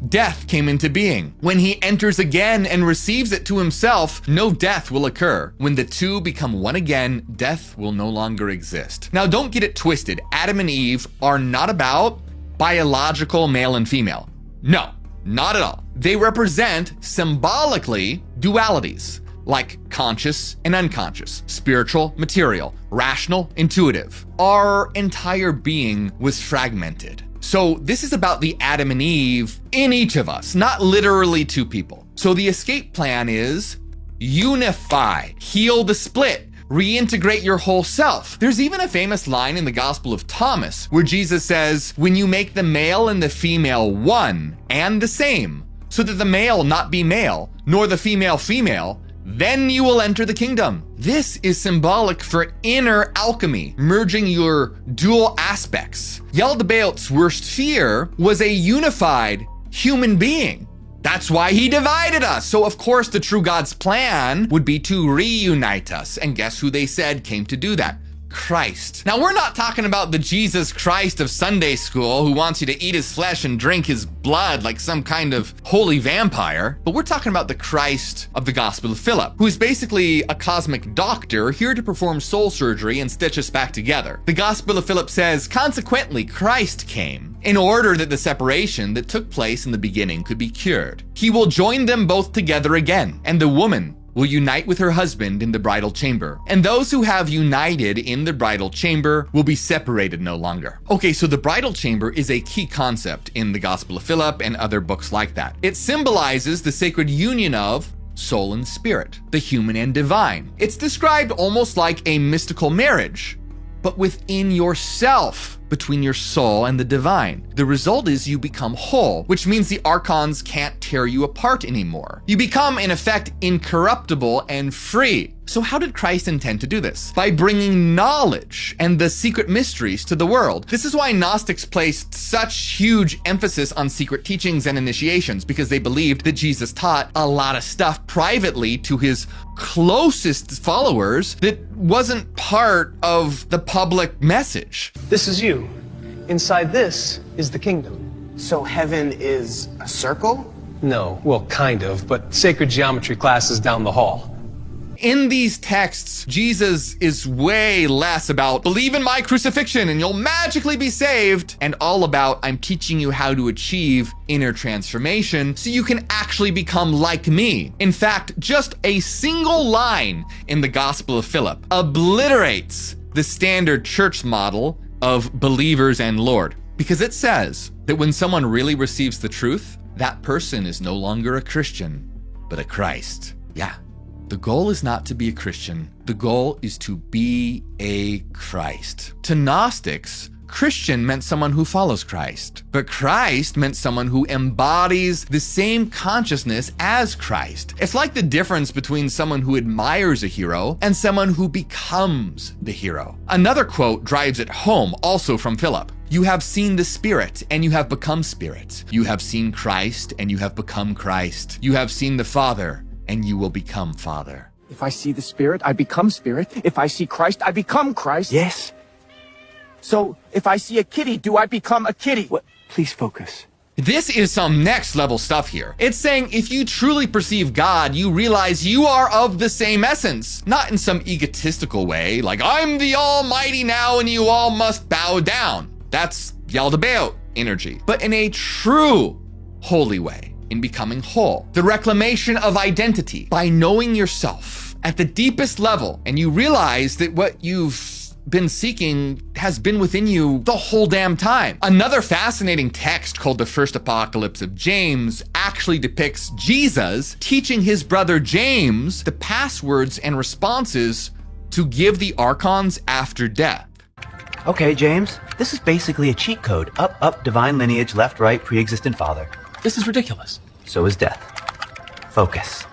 death came into being. When he enters again and receives it to himself, no death will occur. When the two become one again, death will no longer exist. Now, don't get it twisted. Adam and Eve are not about biological male and female. No, not at all. They represent symbolically dualities, like conscious and unconscious, spiritual, material, rational, intuitive. Our entire being was fragmented. So this is about the Adam and Eve in each of us, not literally two people. So the escape plan is unify, heal the split, reintegrate your whole self. There's even a famous line in the Gospel of Thomas where Jesus says, when you make the male and the female one and the same, so that the male not be male, nor the female female, then you will enter the kingdom. This is symbolic for inner alchemy, merging your dual aspects. Yaldabaoth's worst fear was a unified human being. That's why he divided us. So of course the true God's plan would be to reunite us. And guess who they said came to do that? Christ. Now, we're not talking about the Jesus Christ of Sunday school who wants you to eat his flesh and drink his blood like some kind of holy vampire, but we're talking about the Christ of the Gospel of Philip, who is basically a cosmic doctor here to perform soul surgery and stitch us back together. The Gospel of Philip says, consequently, Christ came in order that the separation that took place in the beginning could be cured. He will join them both together again, and the woman will unite with her husband in the bridal chamber. And those who have united in the bridal chamber will be separated no longer. Okay, so the bridal chamber is a key concept in the Gospel of Philip and other books like that. It symbolizes the sacred union of soul and spirit, the human and divine. It's described almost like a mystical marriage, but within yourself. between your soul and the divine. The result is you become whole, which means the archons can't tear you apart anymore. You become, in effect, incorruptible and free. So how did Christ intend to do this? By bringing knowledge and the secret mysteries to the world. This is why Gnostics placed such huge emphasis on secret teachings and initiations, because they believed that Jesus taught a lot of stuff privately to his closest followers that wasn't part of the public message. This is you. Inside this is the kingdom. So heaven is a circle? No, well, kind of, but sacred geometry class is down the hall. In these texts, Jesus is way less about believe in my crucifixion and you'll magically be saved, and all about I'm teaching you how to achieve inner transformation so you can actually become like me. In fact, just a single line in the Gospel of Philip obliterates the standard church model of believers and Lord, because it says that when someone really receives the truth, that person is no longer a Christian, but a Christ. Yeah. The goal is not to be a Christian. The goal is to be a Christ. To Gnostics, Christian meant someone who follows Christ, but Christ meant someone who embodies the same consciousness as Christ. It's like the difference between someone who admires a hero and someone who becomes the hero. Another quote drives it home, also from Philip. You have seen the Spirit, and you have become Spirit. You have seen Christ, and you have become Christ. You have seen the Father, and you will become Father. If I see the Spirit, I become Spirit. If I see Christ, I become Christ. Yes. So, if I see a kitty, do I become a kitty? What? Please focus. This is some next level stuff here. It's saying if you truly perceive God, you realize you are of the same essence, not in some egotistical way, like I'm the Almighty now and you all must bow down. That's Yaldabaoth energy, but in a true holy way. In becoming whole. The reclamation of identity by knowing yourself at the deepest level, and you realize that what you've been seeking has been within you the whole damn time. Another fascinating text called the First Apocalypse of James actually depicts Jesus teaching his brother James the passwords and responses to give the archons after death. Okay, James, this is basically a cheat code. Up, up, divine lineage, left, right, pre-existent father. This is ridiculous. So is death. Focus.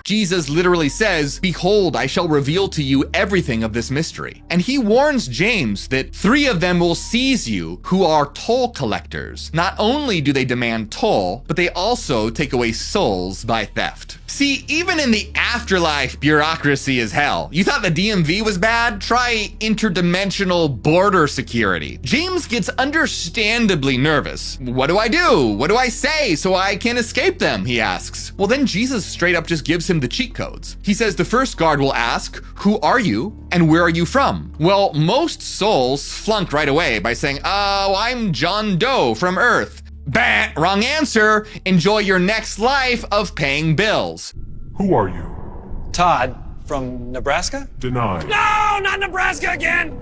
Jesus literally says, behold, I shall reveal to you everything of this mystery. And he warns James that 3 of them will seize you who are toll collectors. Not only do they demand toll, but they also take away souls by theft. See, even in the afterlife, bureaucracy is hell. You thought the DMV was bad? Try interdimensional border security. James gets understandably nervous. What do I do? What do I say so I can escape them? He asks. Well, then Jesus straight up just gives him the cheat codes. He says the first guard will ask, who are you and where are you from? Well, most souls flunk right away by saying, oh, I'm John Doe from Earth. Bah, wrong answer. Enjoy your next life of paying bills. Who are you? Todd, from Nebraska? Denied. No, not Nebraska again!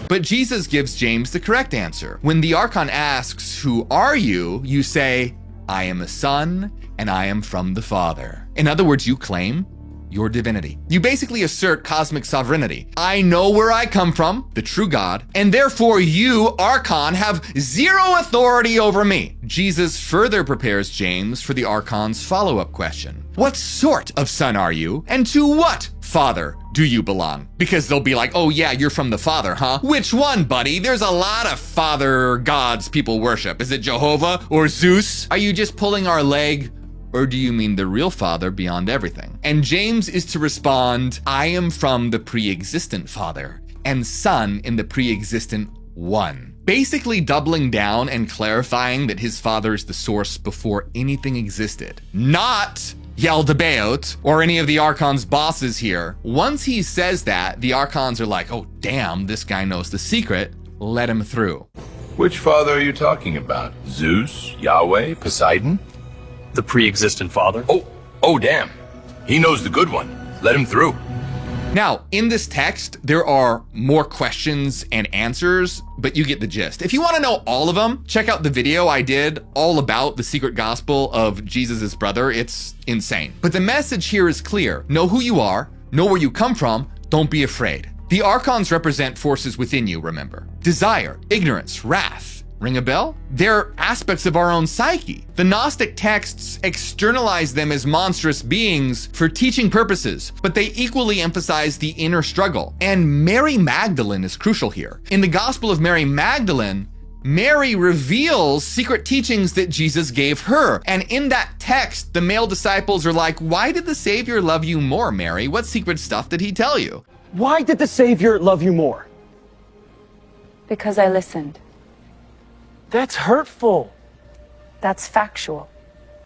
But Jesus gives James the correct answer. When the Archon asks, who are you? You say, I am a son, and I am from the Father. In other words, you claim your divinity. You basically assert cosmic sovereignty. I know where I come from, the true God, and therefore you, Archon, have zero authority over me. Jesus further prepares James for the Archon's follow-up question. What sort of son are you, and to what father do you belong? Because they'll be like, oh yeah, you're from the Father, huh? Which one, buddy? There's a lot of father gods people worship. Is it Jehovah or Zeus? Are you just pulling our leg? Or do you mean the real Father beyond everything? And James is to respond, I am from the pre-existent Father and Son in the pre-existent One. Basically doubling down and clarifying that his father is the source before anything existed. Not Yaldabaoth or any of the Archon's bosses here. Once he says that, the Archons are like, oh damn, this guy knows the secret. Let him through. Which father are you talking about? Zeus? Yahweh? Poseidon? The pre-existent father. Oh damn. He knows the good one. Let him through. Now, in this text, there are more questions and answers, but you get the gist. If you want to know all of them, check out the video I did all about the secret gospel of Jesus' brother. It's insane. But the message here is clear. Know who you are, know where you come from, don't be afraid. The Archons represent forces within you, remember. Desire, ignorance, wrath. Ring a bell? They're aspects of our own psyche. The Gnostic texts externalize them as monstrous beings for teaching purposes, but they equally emphasize the inner struggle. And Mary Magdalene is crucial here. In the Gospel of Mary Magdalene, Mary reveals secret teachings that Jesus gave her. And in that text, the male disciples are like, why did the Savior love you more, Mary? What secret stuff did he tell you? Why did the Savior love you more? Because I listened. That's hurtful. That's factual.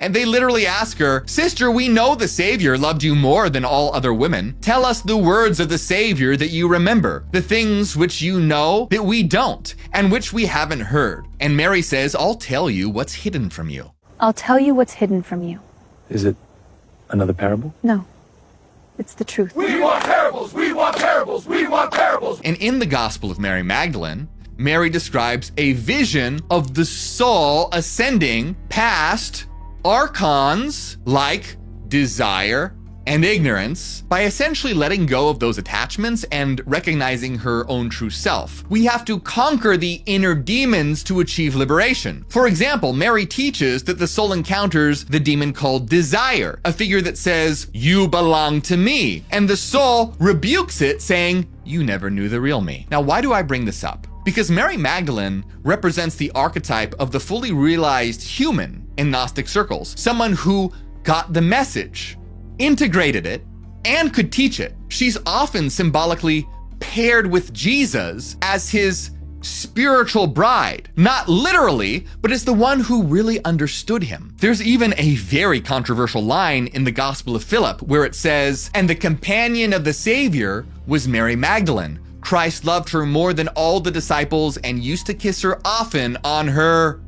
And they literally ask her, Sister, we know the Savior loved you more than all other women. Tell us the words of the Savior that you remember, the things which you know that we don't, and which we haven't heard. And Mary says, I'll tell you what's hidden from you. I'll tell you what's hidden from you. Is it another parable? No. It's the truth. We want parables! We want parables! We want parables! And in the Gospel of Mary Magdalene, Mary describes a vision of the soul ascending past archons like desire and ignorance by essentially letting go of those attachments and recognizing her own true self. We have to conquer the inner demons to achieve liberation. For example, Mary teaches that the soul encounters the demon called desire, a figure that says, you belong to me. And the soul rebukes it, saying, you never knew the real me. Now, why do I bring this up? Because Mary Magdalene represents the archetype of the fully realized human in Gnostic circles, someone who got the message, integrated it, and could teach it. She's often symbolically paired with Jesus as his spiritual bride, not literally, but as the one who really understood him. There's even a very controversial line in the Gospel of Philip where it says, and the companion of the Savior was Mary Magdalene. Christ loved her more than all the disciples and used to kiss her often on her...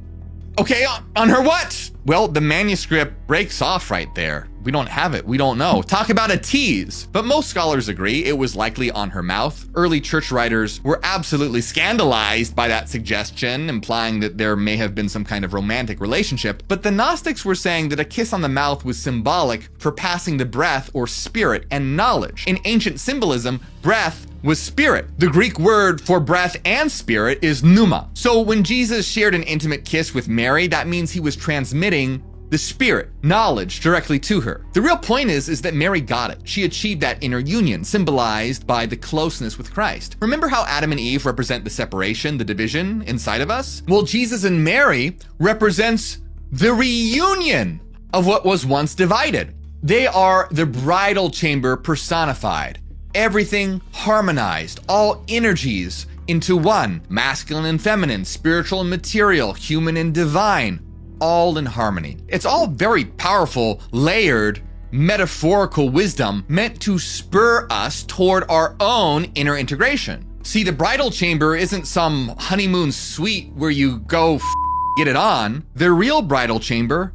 Okay, on her what? Well, the manuscript breaks off right there. We don't have it. We don't know. Talk about a tease. But most scholars agree it was likely on her mouth. Early church writers were absolutely scandalized by that suggestion, implying that there may have been some kind of romantic relationship. But the Gnostics were saying that a kiss on the mouth was symbolic for passing the breath or spirit and knowledge. In ancient symbolism, breath was spirit. The Greek word for breath and spirit is pneuma. So when Jesus shared an intimate kiss with Mary, that means he was transmitting the spirit, knowledge directly to her. The real point is that Mary got it. She achieved that inner union, symbolized by the closeness with Christ. Remember how Adam and Eve represent the separation, the division inside of us? Well, Jesus and Mary represents the reunion of what was once divided. They are the bridal chamber personified. Everything harmonized, all energies into one, masculine and feminine, spiritual and material, human and divine, all in harmony. It's all very powerful, layered, metaphorical wisdom meant to spur us toward our own inner integration. See, the bridal chamber isn't some honeymoon suite where you go get it on. The real bridal chamber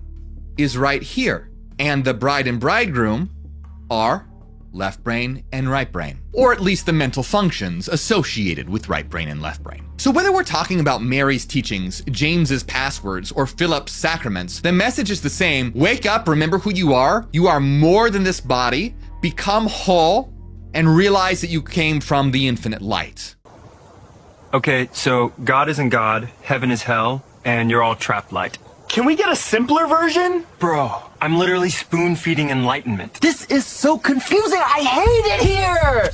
is right here. And the bride and bridegroom are left brain and right brain, or at least the mental functions associated with right brain and left brain. So whether we're talking about Mary's teachings, James's passwords, or Philip's sacraments, the message is the same. Wake up, remember who you are. You are more than this body. Become whole and realize that you came from the infinite light. Okay, so God isn't God, heaven is hell, and you're all trapped light. Can we get a simpler version? Bro, I'm literally spoon-feeding enlightenment. This is so confusing. I hate it here.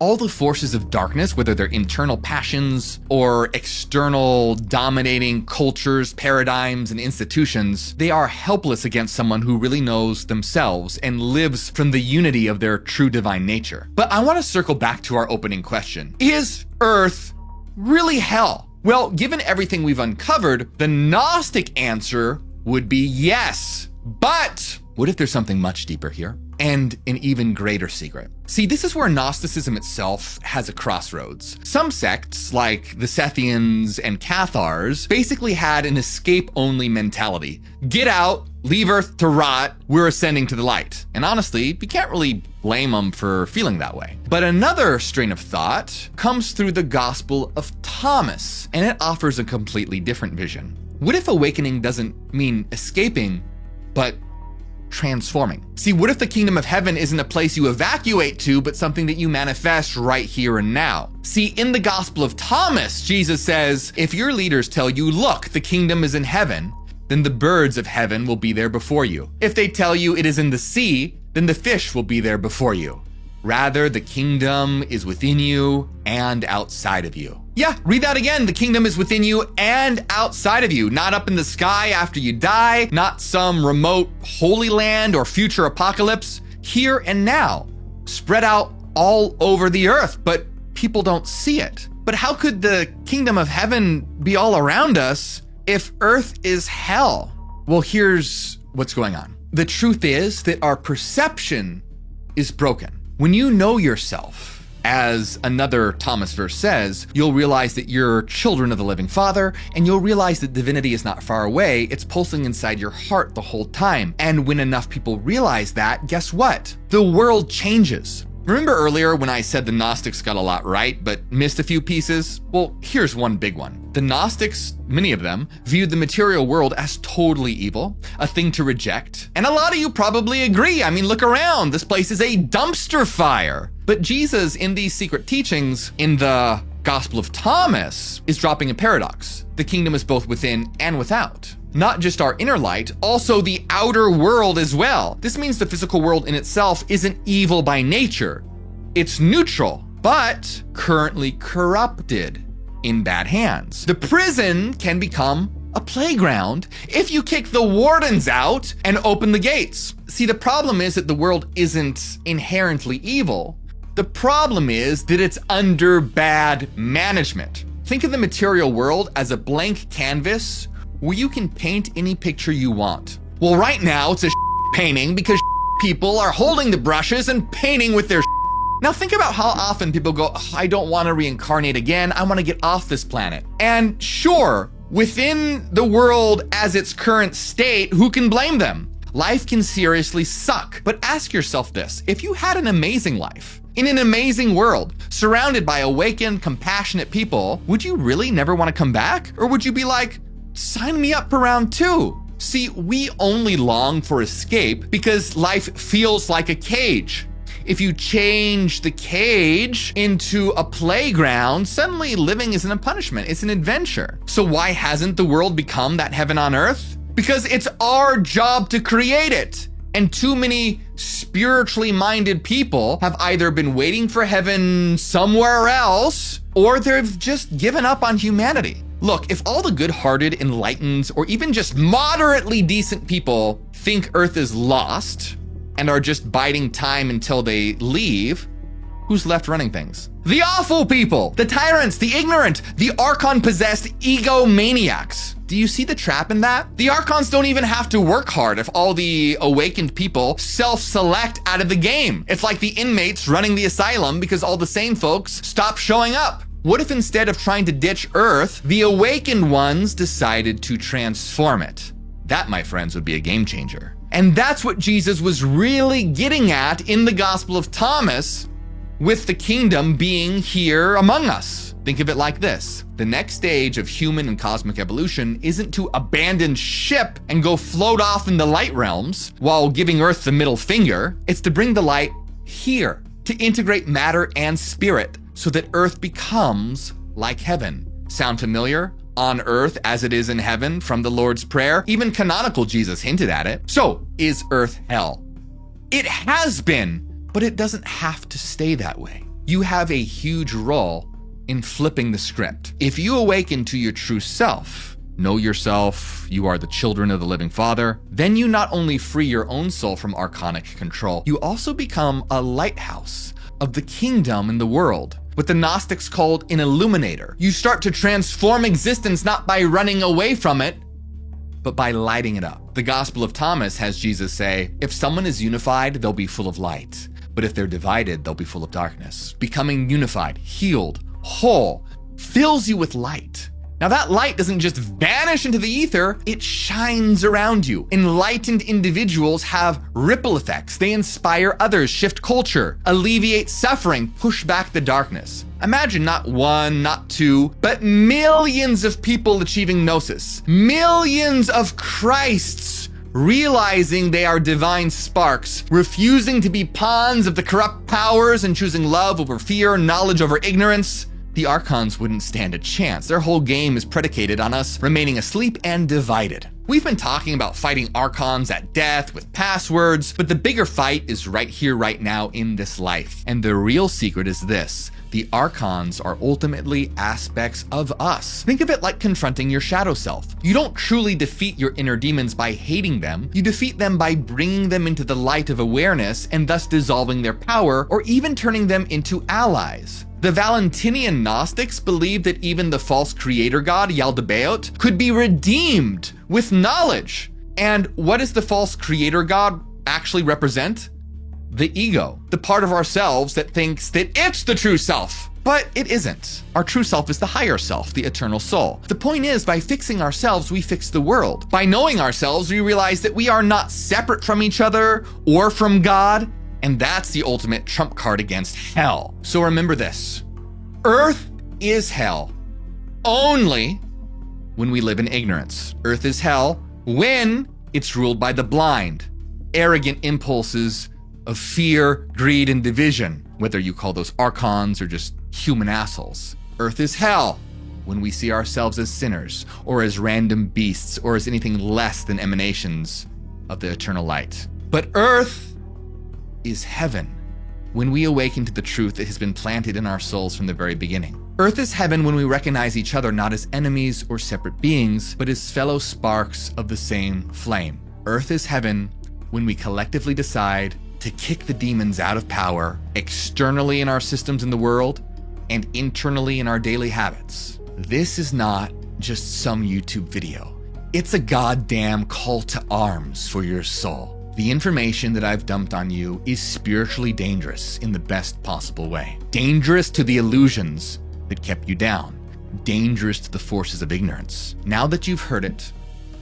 All the forces of darkness, whether they're internal passions or external dominating cultures, paradigms, and institutions, they are helpless against someone who really knows themselves and lives from the unity of their true divine nature. But I want to circle back to our opening question. Is Earth really hell? Well, given everything we've uncovered, the Gnostic answer would be yes. But what if there's something much deeper here? And an even greater secret. See, this is where Gnosticism itself has a crossroads. Some sects, like the Sethians and Cathars, basically had an escape-only mentality. Get out, leave Earth to rot, we're ascending to the light. And honestly, you can't really blame them for feeling that way. But another strain of thought comes through the Gospel of Thomas, and it offers a completely different vision. What if awakening doesn't mean escaping, but transforming. See, what if the kingdom of heaven isn't a place you evacuate to, but something that you manifest right here and now? See, in the Gospel of Thomas, Jesus says, if your leaders tell you, look, the kingdom is in heaven, then the birds of heaven will be there before you. If they tell you it is in the sea, then the fish will be there before you. Rather, the kingdom is within you and outside of you. Yeah, read that again. The kingdom is within you and outside of you. Not up in the sky after you die, not some remote holy land or future apocalypse. Here and now, spread out all over the earth, but people don't see it. But how could the kingdom of heaven be all around us if earth is hell? Well, here's what's going on. The truth is that our perception is broken. When you know yourself, as another Thomas verse says, you'll realize that you're children of the living Father, and you'll realize that divinity is not far away, it's pulsing inside your heart the whole time. And when enough people realize that, guess what? The world changes. Remember earlier when I said the Gnostics got a lot right, but missed a few pieces? Well, here's one big one. The Gnostics, many of them, viewed the material world as totally evil, a thing to reject. And a lot of you probably agree. I mean, look around. This place is a dumpster fire. But Jesus, in these secret teachings, in the Gospel of Thomas, is dropping a paradox. The kingdom is both within and without. Not just our inner light, also the outer world as well. This means the physical world in itself isn't evil by nature. It's neutral, but currently corrupted in bad hands. The prison can become a playground if you kick the wardens out and open the gates. See, the problem is that the world isn't inherently evil. The problem is that it's under bad management. Think of the material world as a blank canvas where you can paint any picture you want. Well, right now it's a painting because people are holding the brushes and painting with their. Now think about how often people go, oh, I don't want to reincarnate again. I want to get off this planet. And sure, within the world as its current state, who can blame them? Life can seriously suck. But ask yourself this, if you had an amazing life, in an amazing world, surrounded by awakened, compassionate people, would you really never want to come back? Or would you be like, sign me up for round 2? See, we only long for escape because life feels like a cage. If you change the cage into a playground, suddenly living isn't a punishment, it's an adventure. So why hasn't the world become that heaven on earth? Because it's our job to create it. And too many spiritually minded people have either been waiting for heaven somewhere else, or they've just given up on humanity. Look, if all the good-hearted, enlightened, or even just moderately decent people think Earth is lost and are just biding time until they leave, who's left running things? The awful people, the tyrants, the ignorant, the Archon-possessed egomaniacs. Do you see the trap in that? The Archons don't even have to work hard if all the awakened people self-select out of the game. It's like the inmates running the asylum because all the sane folks stop showing up. What if instead of trying to ditch Earth, the awakened ones decided to transform it? That, my friends, would be a game changer. And that's what Jesus was really getting at in the Gospel of Thomas, with the kingdom being here among us. Think of it like this. The next stage of human and cosmic evolution isn't to abandon ship and go float off in the light realms while giving Earth the middle finger. It's to bring the light here, to integrate matter and spirit so that Earth becomes like heaven. Sound familiar? On earth as it is in heaven from the Lord's Prayer. Even canonical Jesus hinted at it. So, is Earth hell? It has been, but it doesn't have to stay that way. You have a huge role in flipping the script. If you awaken to your true self, know yourself, you are the children of the living Father, then you not only free your own soul from archonic control, you also become a lighthouse of the kingdom in the world. What the Gnostics called an illuminator. You start to transform existence not by running away from it, but by lighting it up. The Gospel of Thomas has Jesus say, if someone is unified, they'll be full of light. But if they're divided, they'll be full of darkness. Becoming unified, healed, whole, fills you with light. Now that light doesn't just vanish into the ether, it shines around you. Enlightened individuals have ripple effects. They inspire others, shift culture, alleviate suffering, push back the darkness. Imagine not one, not two, but millions of people achieving gnosis. Millions of Christs realizing they are divine sparks, refusing to be pawns of the corrupt powers and choosing love over fear, knowledge over ignorance, the Archons wouldn't stand a chance. Their whole game is predicated on us remaining asleep and divided. We've been talking about fighting Archons at death with passwords, but the bigger fight is right here, right now in this life. And the real secret is this: the Archons are ultimately aspects of us. Think of it like confronting your shadow self. You don't truly defeat your inner demons by hating them. You defeat them by bringing them into the light of awareness and thus dissolving their power or even turning them into allies. The Valentinian Gnostics believed that even the false creator god Yaldabaoth could be redeemed with knowledge. And what does the false creator god actually represent? The ego, the part of ourselves that thinks that it's the true self. But it isn't. Our true self is the higher self, the eternal soul. The point is, by fixing ourselves, we fix the world. By knowing ourselves, we realize that we are not separate from each other or from God. And that's the ultimate trump card against hell. So remember this: Earth is hell only when we live in ignorance. Earth is hell when it's ruled by the blind, arrogant impulses of fear, greed, and division, whether you call those Archons or just human assholes. Earth is hell when we see ourselves as sinners or as random beasts or as anything less than emanations of the eternal light. But Earth is heaven when we awaken to the truth that has been planted in our souls from the very beginning. Earth is heaven when we recognize each other not as enemies or separate beings, but as fellow sparks of the same flame. Earth is heaven when we collectively decide to kick the demons out of power, externally in our systems in the world, and internally in our daily habits. This is not just some YouTube video. It's a goddamn call to arms for your soul. The information that I've dumped on you is spiritually dangerous in the best possible way. Dangerous to the illusions that kept you down. Dangerous to the forces of ignorance. Now that you've heard it,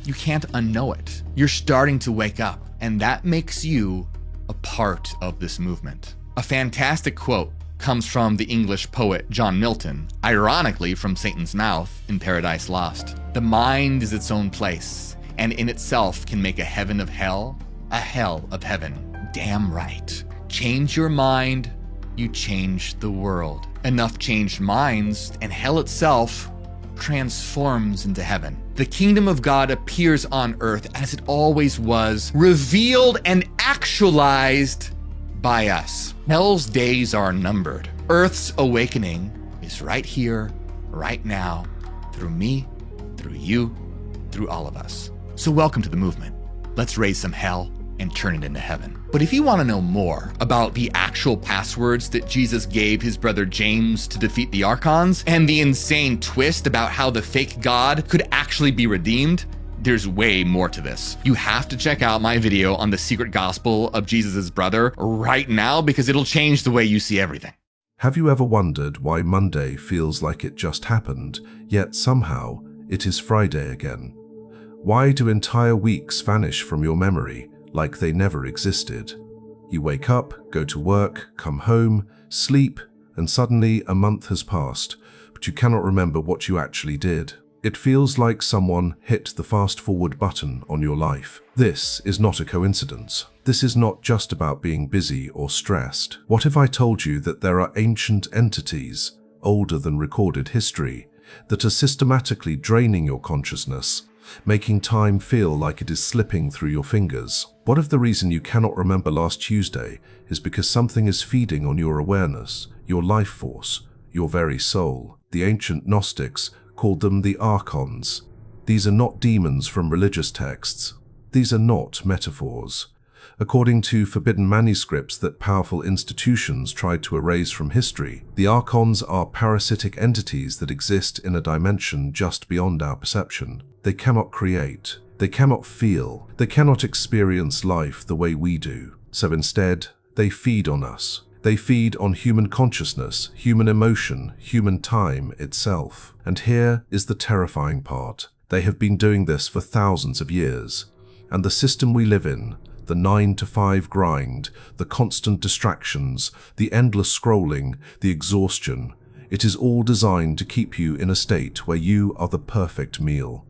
you can't unknow it. You're starting to wake up, and that makes you a part of this movement. A fantastic quote comes from the English poet John Milton, ironically from Satan's mouth in Paradise Lost. The mind is its own place, and in itself can make a heaven of hell, a hell of heaven. Damn right. Change your mind, you change the world. Enough changed minds, and hell itself transforms into heaven. The kingdom of God appears on earth as it always was, revealed and actualized by us. Hell's days are numbered. Earth's awakening is right here, right now, through me, through you, through all of us. So welcome to the movement. Let's raise some hell and turn it into heaven. But if you want to know more about the actual passwords that Jesus gave his brother James to defeat the Archons, and the insane twist about how the fake God could actually be redeemed, there's way more to this. You have to check out my video on the secret gospel of Jesus' brother right now, because it'll change the way you see everything. Have you ever wondered why Monday feels like it just happened, yet somehow it is Friday again? Why do entire weeks vanish from your memory like they never existed? You wake up, go to work, come home, sleep, and suddenly a month has passed, but you cannot remember what you actually did. It feels like someone hit the fast-forward button on your life. This is not a coincidence. This is not just about being busy or stressed. What if I told you that there are ancient entities, older than recorded history, that are systematically draining your consciousness, making time feel like it is slipping through your fingers? What if the reason you cannot remember last Tuesday is because something is feeding on your awareness, your life force, your very soul? The ancient Gnostics called them the Archons. These are not demons from religious texts. These are not metaphors. According to forbidden manuscripts that powerful institutions tried to erase from history, the Archons are parasitic entities that exist in a dimension just beyond our perception. They cannot create, they cannot feel, they cannot experience life the way we do. So instead, they feed on us. They feed on human consciousness, human emotion, human time itself. And here is the terrifying part. They have been doing this for thousands of years. And the system we live in, the 9-to-5 grind, the constant distractions, the endless scrolling, the exhaustion, it is all designed to keep you in a state where you are the perfect meal.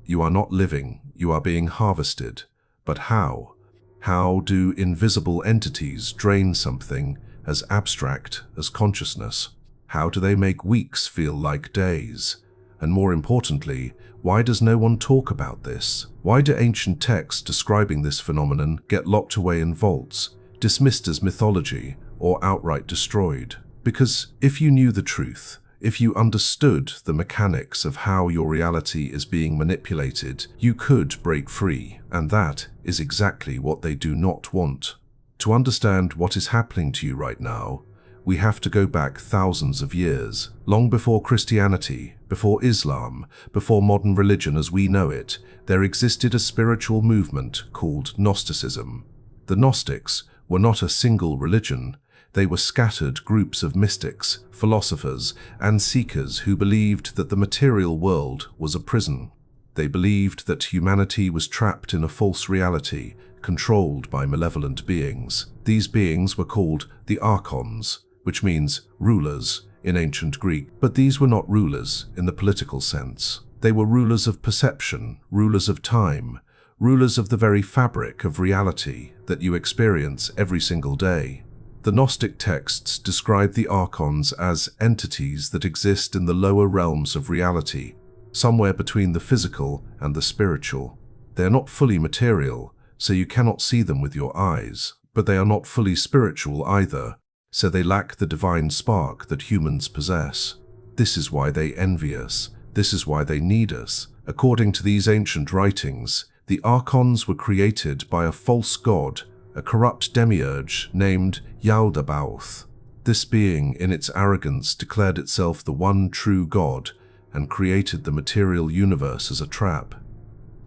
You are not living, you are being harvested. But how? How do invisible entities drain something as abstract as consciousness? How do they make weeks feel like days? And more importantly, why does no one talk about this? Why do ancient texts describing this phenomenon get locked away in vaults, dismissed as mythology, or outright destroyed? Because if you knew the truth, if you understood the mechanics of how your reality is being manipulated, you could break free, and that is exactly what they do not want. To understand what is happening to you right now, we have to go back thousands of years, long before Christianity, before Islam, before modern religion as we know it. There existed a spiritual movement called Gnosticism. The Gnostics were not a single religion. They were scattered groups of mystics, philosophers, and seekers who believed that the material world was a prison. They believed that humanity was trapped in a false reality, controlled by malevolent beings. These beings were called the Archons, which means rulers in ancient Greek. But these were not rulers in the political sense. They were rulers of perception, rulers of time, rulers of the very fabric of reality that you experience every single day. The Gnostic texts describe the Archons as entities that exist in the lower realms of reality, somewhere between the physical and the spiritual. They are not fully material, so you cannot see them with your eyes, but they are not fully spiritual either, so they lack the divine spark that humans possess. This is why they envy us. This is why they need us. According to these ancient writings, the Archons were created by a false god, a corrupt demiurge named Yaldabaoth. This being, in its arrogance, declared itself the one true god and created the material universe as a trap.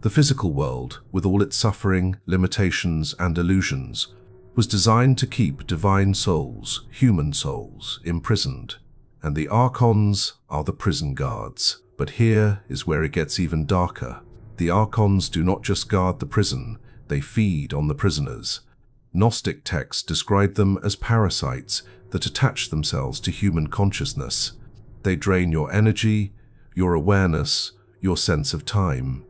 The physical world, with all its suffering, limitations, and illusions, was designed to keep divine souls, human souls, imprisoned, and the Archons are the prison guards. But here is where it gets even darker. The Archons do not just guard the prison, they feed on the prisoners. Gnostic texts describe them as parasites that attach themselves to human consciousness. They drain your energy, your awareness, your sense of time.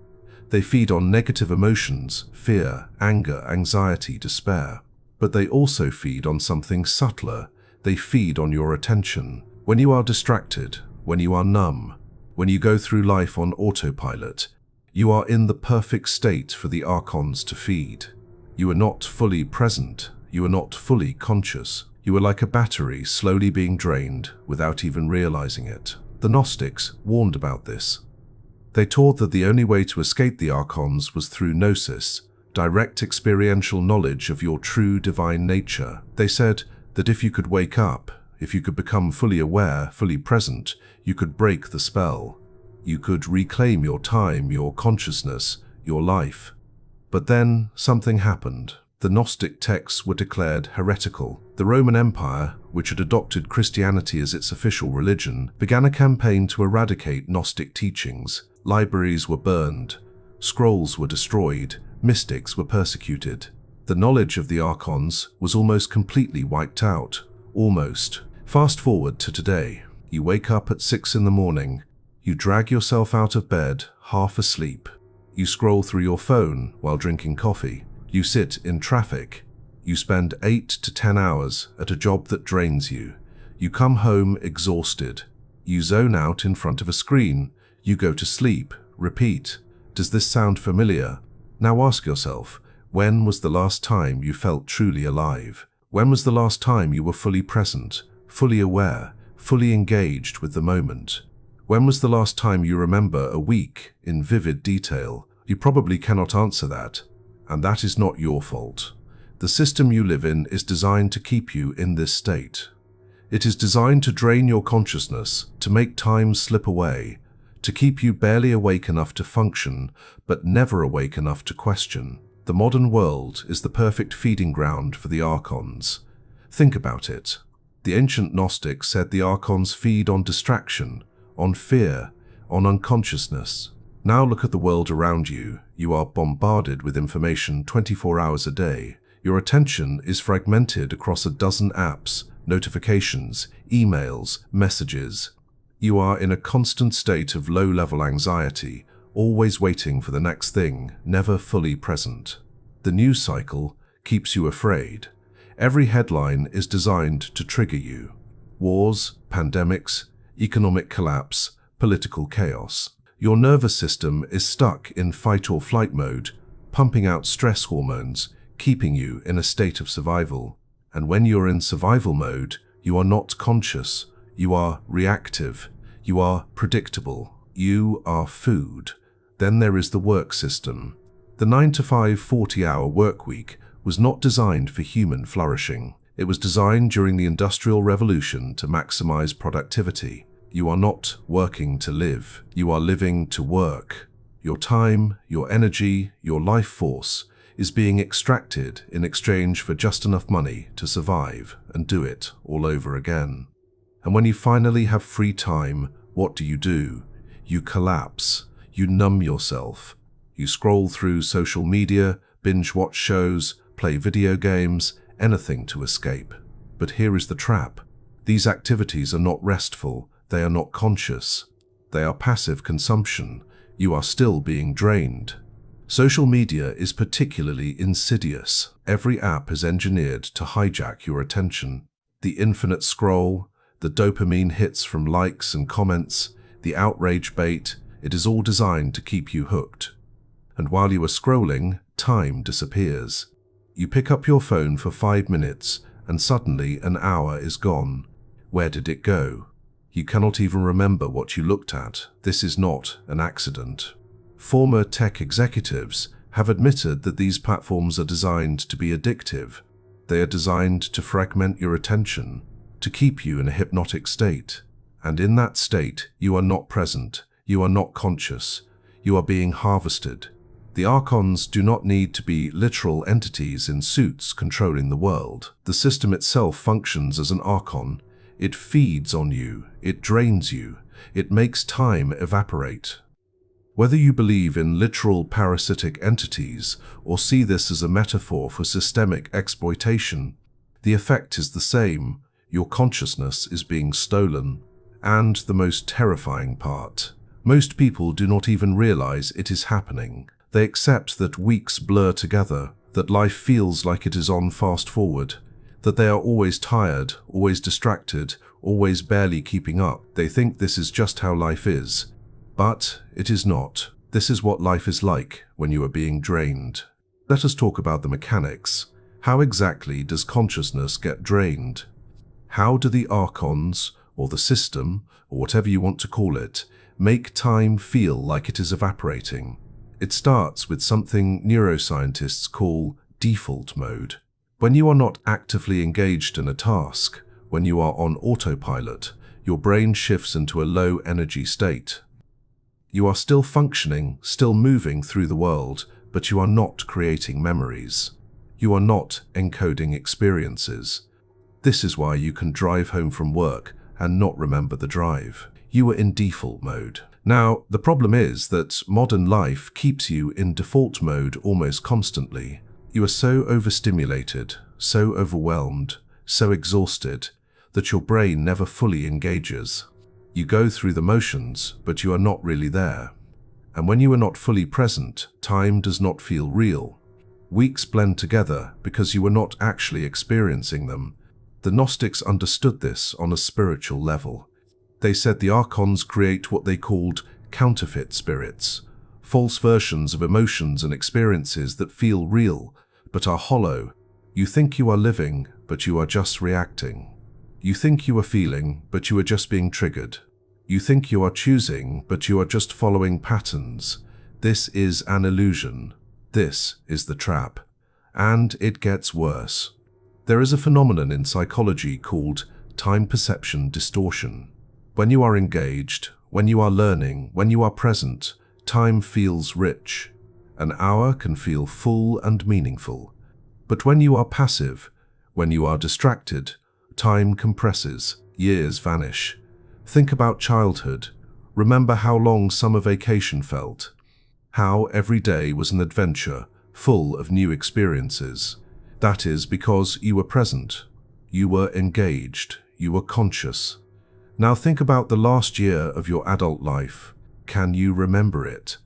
They feed on negative emotions, fear, anger, anxiety, despair. But they also feed on something subtler. They feed on your attention. When you are distracted, when you are numb, when you go through life on autopilot, you are in the perfect state for the Archons to feed. You are not fully present. You are not fully conscious. You are like a battery slowly being drained without even realizing it. The Gnostics warned about this. They taught that the only way to escape the Archons was through gnosis, direct experiential knowledge of your true divine nature. They said that if you could wake up, if you could become fully aware, fully present, you could break the spell. You could reclaim your time, your consciousness, your life. But then something happened. The Gnostic texts were declared heretical. The Roman Empire, which had adopted Christianity as its official religion, began a campaign to eradicate Gnostic teachings. Libraries were burned, scrolls were destroyed, mystics were persecuted. The knowledge of the Archons was almost completely wiped out. Almost. Fast forward to today. You wake up at 6 in the morning. You drag yourself out of bed, half asleep. You scroll through your phone while drinking coffee. You sit in traffic. You spend 8 to 10 hours at a job that drains you. You come home exhausted. You zone out in front of a screen. You go to sleep. Repeat. Does this sound familiar? Now ask yourself, when was the last time you felt truly alive? When was the last time you were fully present, fully aware, fully engaged with the moment? When was the last time you remember a week in vivid detail? You probably cannot answer that, and that is not your fault. The system you live in is designed to keep you in this state. It is designed to drain your consciousness, to make time slip away, to keep you barely awake enough to function, but never awake enough to question. The modern world is the perfect feeding ground for the Archons. Think about it. The ancient Gnostics said the Archons feed on distraction, on fear, on unconsciousness. Now look at the world around you. You are bombarded with information 24 hours a day. Your attention is fragmented across a dozen apps, notifications, emails, messages. You are in a constant state of low-level anxiety, always waiting for the next thing, never fully present. The news cycle keeps you afraid. Every headline is designed to trigger you. Wars, pandemics, economic collapse, political chaos. Your nervous system is stuck in fight or flight mode, pumping out stress hormones, keeping you in a state of survival. And when you're in survival mode, you are not conscious, you are reactive, you are predictable, you are food. Then there is the work system. The 9-to-5 40-hour work week was not designed for human flourishing. It was designed during the Industrial Revolution to maximize productivity. You are not working to live, you are living to work. Your time, your energy, your life force is being extracted in exchange for just enough money to survive and do it all over again. And when you finally have free time, what do? You collapse, you numb yourself. You scroll through social media, binge watch shows, play video games, anything to escape. But here is the trap. These activities are not restful, they are not conscious. They are passive consumption. You are still being drained. Social media is particularly insidious. Every app is engineered to hijack your attention. The infinite scroll, the dopamine hits from likes and comments, the outrage bait, it is all designed to keep you hooked. And while you are scrolling, time disappears. You pick up your phone for 5 minutes, and suddenly an hour is gone. Where did it go? You cannot even remember what you looked at. This is not an accident. Former tech executives have admitted that these platforms are designed to be addictive. They are designed to fragment your attention, to keep you in a hypnotic state. And in that state, you are not present, you are not conscious, you are being harvested. The Archons do not need to be literal entities in suits controlling the world. The system itself functions as an Archon. It feeds on you, it drains you, it makes time evaporate. Whether you believe in literal parasitic entities or see this as a metaphor for systemic exploitation, the effect is the same. Your consciousness is being stolen. And the most terrifying part, most people do not even realize it is happening. They accept that weeks blur together, that life feels like it is on fast forward, that they are always tired, always distracted, always barely keeping up. They think this is just how life is. But it is not. This is what life is like when you are being drained. Let us talk about the mechanics. How exactly does consciousness get drained? How do the Archons, or the system, or whatever you want to call it, make time feel like it is evaporating? It starts with something neuroscientists call default mode. When you are not actively engaged in a task, when you are on autopilot, your brain shifts into a low-energy state. You are still functioning, still moving through the world, but you are not creating memories. You are not encoding experiences. This is why you can drive home from work and not remember the drive. You are in default mode. Now, the problem is that modern life keeps you in default mode almost constantly. You are so overstimulated, so overwhelmed, so exhausted, that your brain never fully engages. You go through the motions, but you are not really there. And when you are not fully present, time does not feel real. Weeks blend together because you are not actually experiencing them. The Gnostics understood this on a spiritual level. They said the Archons create what they called counterfeit spirits, false versions of emotions and experiences that feel real, but are hollow. You think you are living, but you are just reacting. You think you are feeling, but you are just being triggered. You think you are choosing, but you are just following patterns. This is an illusion. This is the trap. And it gets worse. There is a phenomenon in psychology called time perception distortion. When you are engaged, when you are learning, when you are present, time feels rich. An hour can feel full and meaningful. But when you are passive, when you are distracted, time compresses, years vanish. Think about childhood. Remember how long summer vacation felt. How every day was an adventure, full of new experiences. That is because you were present. You were engaged. You were conscious. Now think about the last year of your adult life. Can you remember it?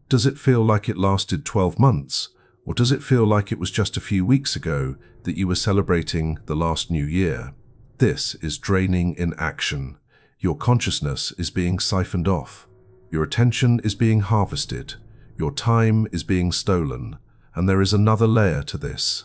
Does it feel like it lasted 12 months? Or does it feel like it was just a few weeks ago that you were celebrating the last new year? This is draining in action. Your consciousness is being siphoned off. Your attention is being harvested. Your time is being stolen. And there is another layer to this.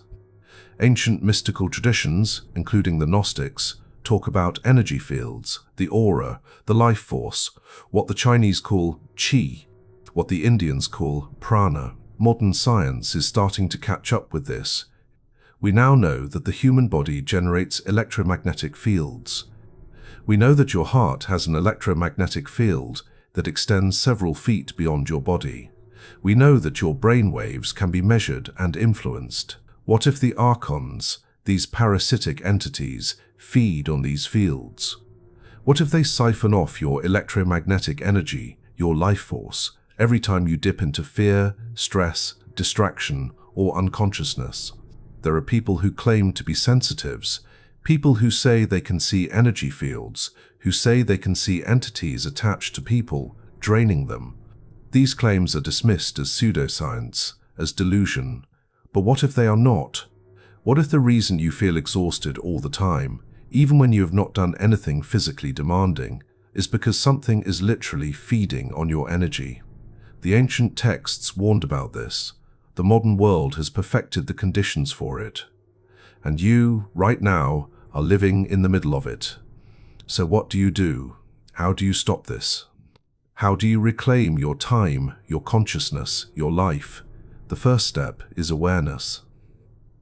Ancient mystical traditions, including the Gnostics, talk about energy fields, the aura, the life force, what the Chinese call qi, what the Indians call prana. Modern science is starting to catch up with this. We now know that the human body generates electromagnetic fields. We know that your heart has an electromagnetic field that extends several feet beyond your body. We know that your brain waves can be measured and influenced. What if the archons, these parasitic entities, feed on these fields? What if they siphon off your electromagnetic energy, your life force, every time you dip into fear, stress, distraction, or unconsciousness? There are people who claim to be sensitives, people who say they can see energy fields, who say they can see entities attached to people, draining them. These claims are dismissed as pseudoscience, as delusion. But what if they are not? What if the reason you feel exhausted all the time, even when you have not done anything physically demanding, is because something is literally feeding on your energy? The ancient texts warned about this. The modern world has perfected the conditions for it. And you, right now, are living in the middle of it. So what do you do? How do you stop this? How do you reclaim your time, your consciousness, your life? The first step is awareness.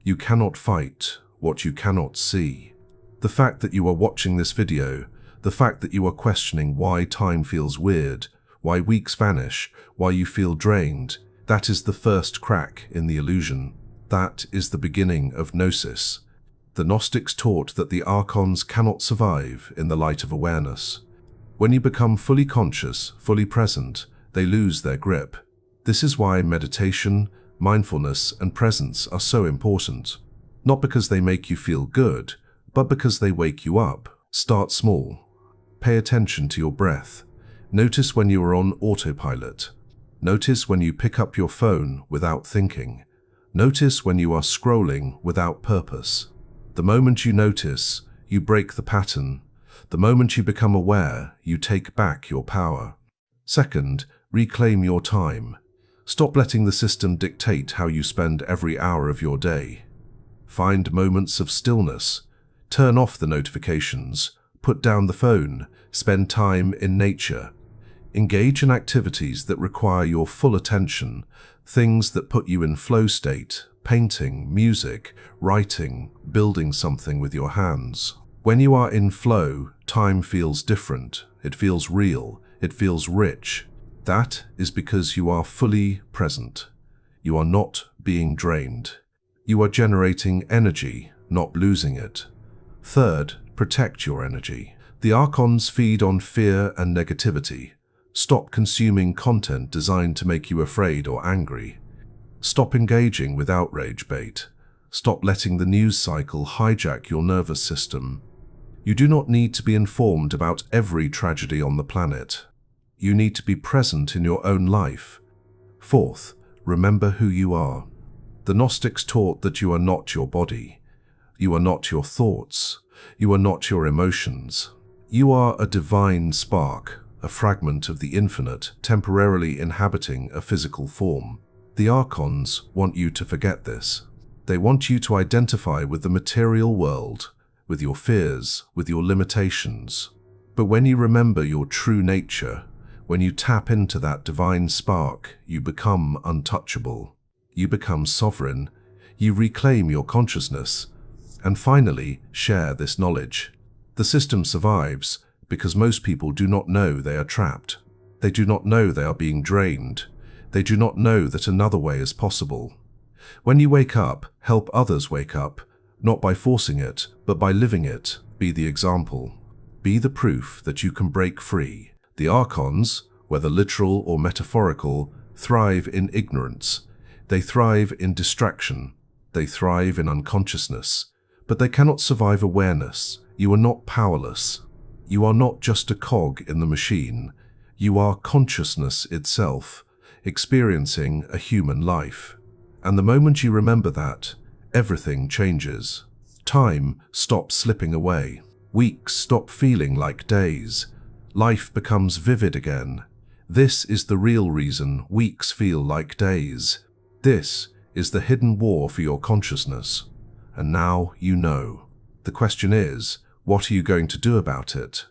You cannot fight what you cannot see. The fact that you are watching this video, the fact that you are questioning why time feels weird, why weeks vanish, why you feel drained, that is the first crack in the illusion. That is the beginning of gnosis. The Gnostics taught that the archons cannot survive in the light of awareness. When you become fully conscious, fully present, they lose their grip. This is why meditation, mindfulness, and presence are so important. Not because they make you feel good, but because they wake you up. Start small. Pay attention to your breath. Notice when you are on autopilot. Notice when you pick up your phone without thinking. Notice when you are scrolling without purpose. The moment you notice, you break the pattern. The moment you become aware, you take back your power. Second, reclaim your time. Stop letting the system dictate how you spend every hour of your day. Find moments of stillness. Turn off the notifications. Put down the phone. Spend time in nature. Engage in activities that require your full attention, things that put you in flow state, painting, music, writing, building something with your hands. When you are in flow, time feels different. It feels real. It feels rich. That is because you are fully present. You are not being drained. You are generating energy, not losing it. Third, protect your energy. The archons feed on fear and negativity. Stop consuming content designed to make you afraid or angry. Stop engaging with outrage bait. Stop letting the news cycle hijack your nervous system. You do not need to be informed about every tragedy on the planet. You need to be present in your own life. Fourth, remember who you are. The Gnostics taught that you are not your body. You are not your thoughts. You are not your emotions. You are a divine spark, a fragment of the infinite temporarily inhabiting a physical form. The archons want you to forget this. They want you to identify with the material world, with your fears, with your limitations. But when you remember your true nature, when you tap into that divine spark, you become untouchable. You become sovereign. You reclaim your consciousness. And finally, share this knowledge. The system survives because most people do not know they are trapped. They do not know they are being drained. They do not know that another way is possible. When you wake up, help others wake up, not by forcing it, but by living it. Be the example. Be the proof that you can break free. The archons, whether literal or metaphorical, thrive in ignorance. They thrive in distraction. They thrive in unconsciousness. But they cannot survive awareness. You are not powerless. You are not just a cog in the machine. You are consciousness itself, experiencing a human life. And the moment you remember that, everything changes. Time stops slipping away. Weeks stop feeling like days. Life becomes vivid again. This is the real reason weeks feel like days. This is the hidden war for your consciousness. And now you know. The question is, what are you going to do about it?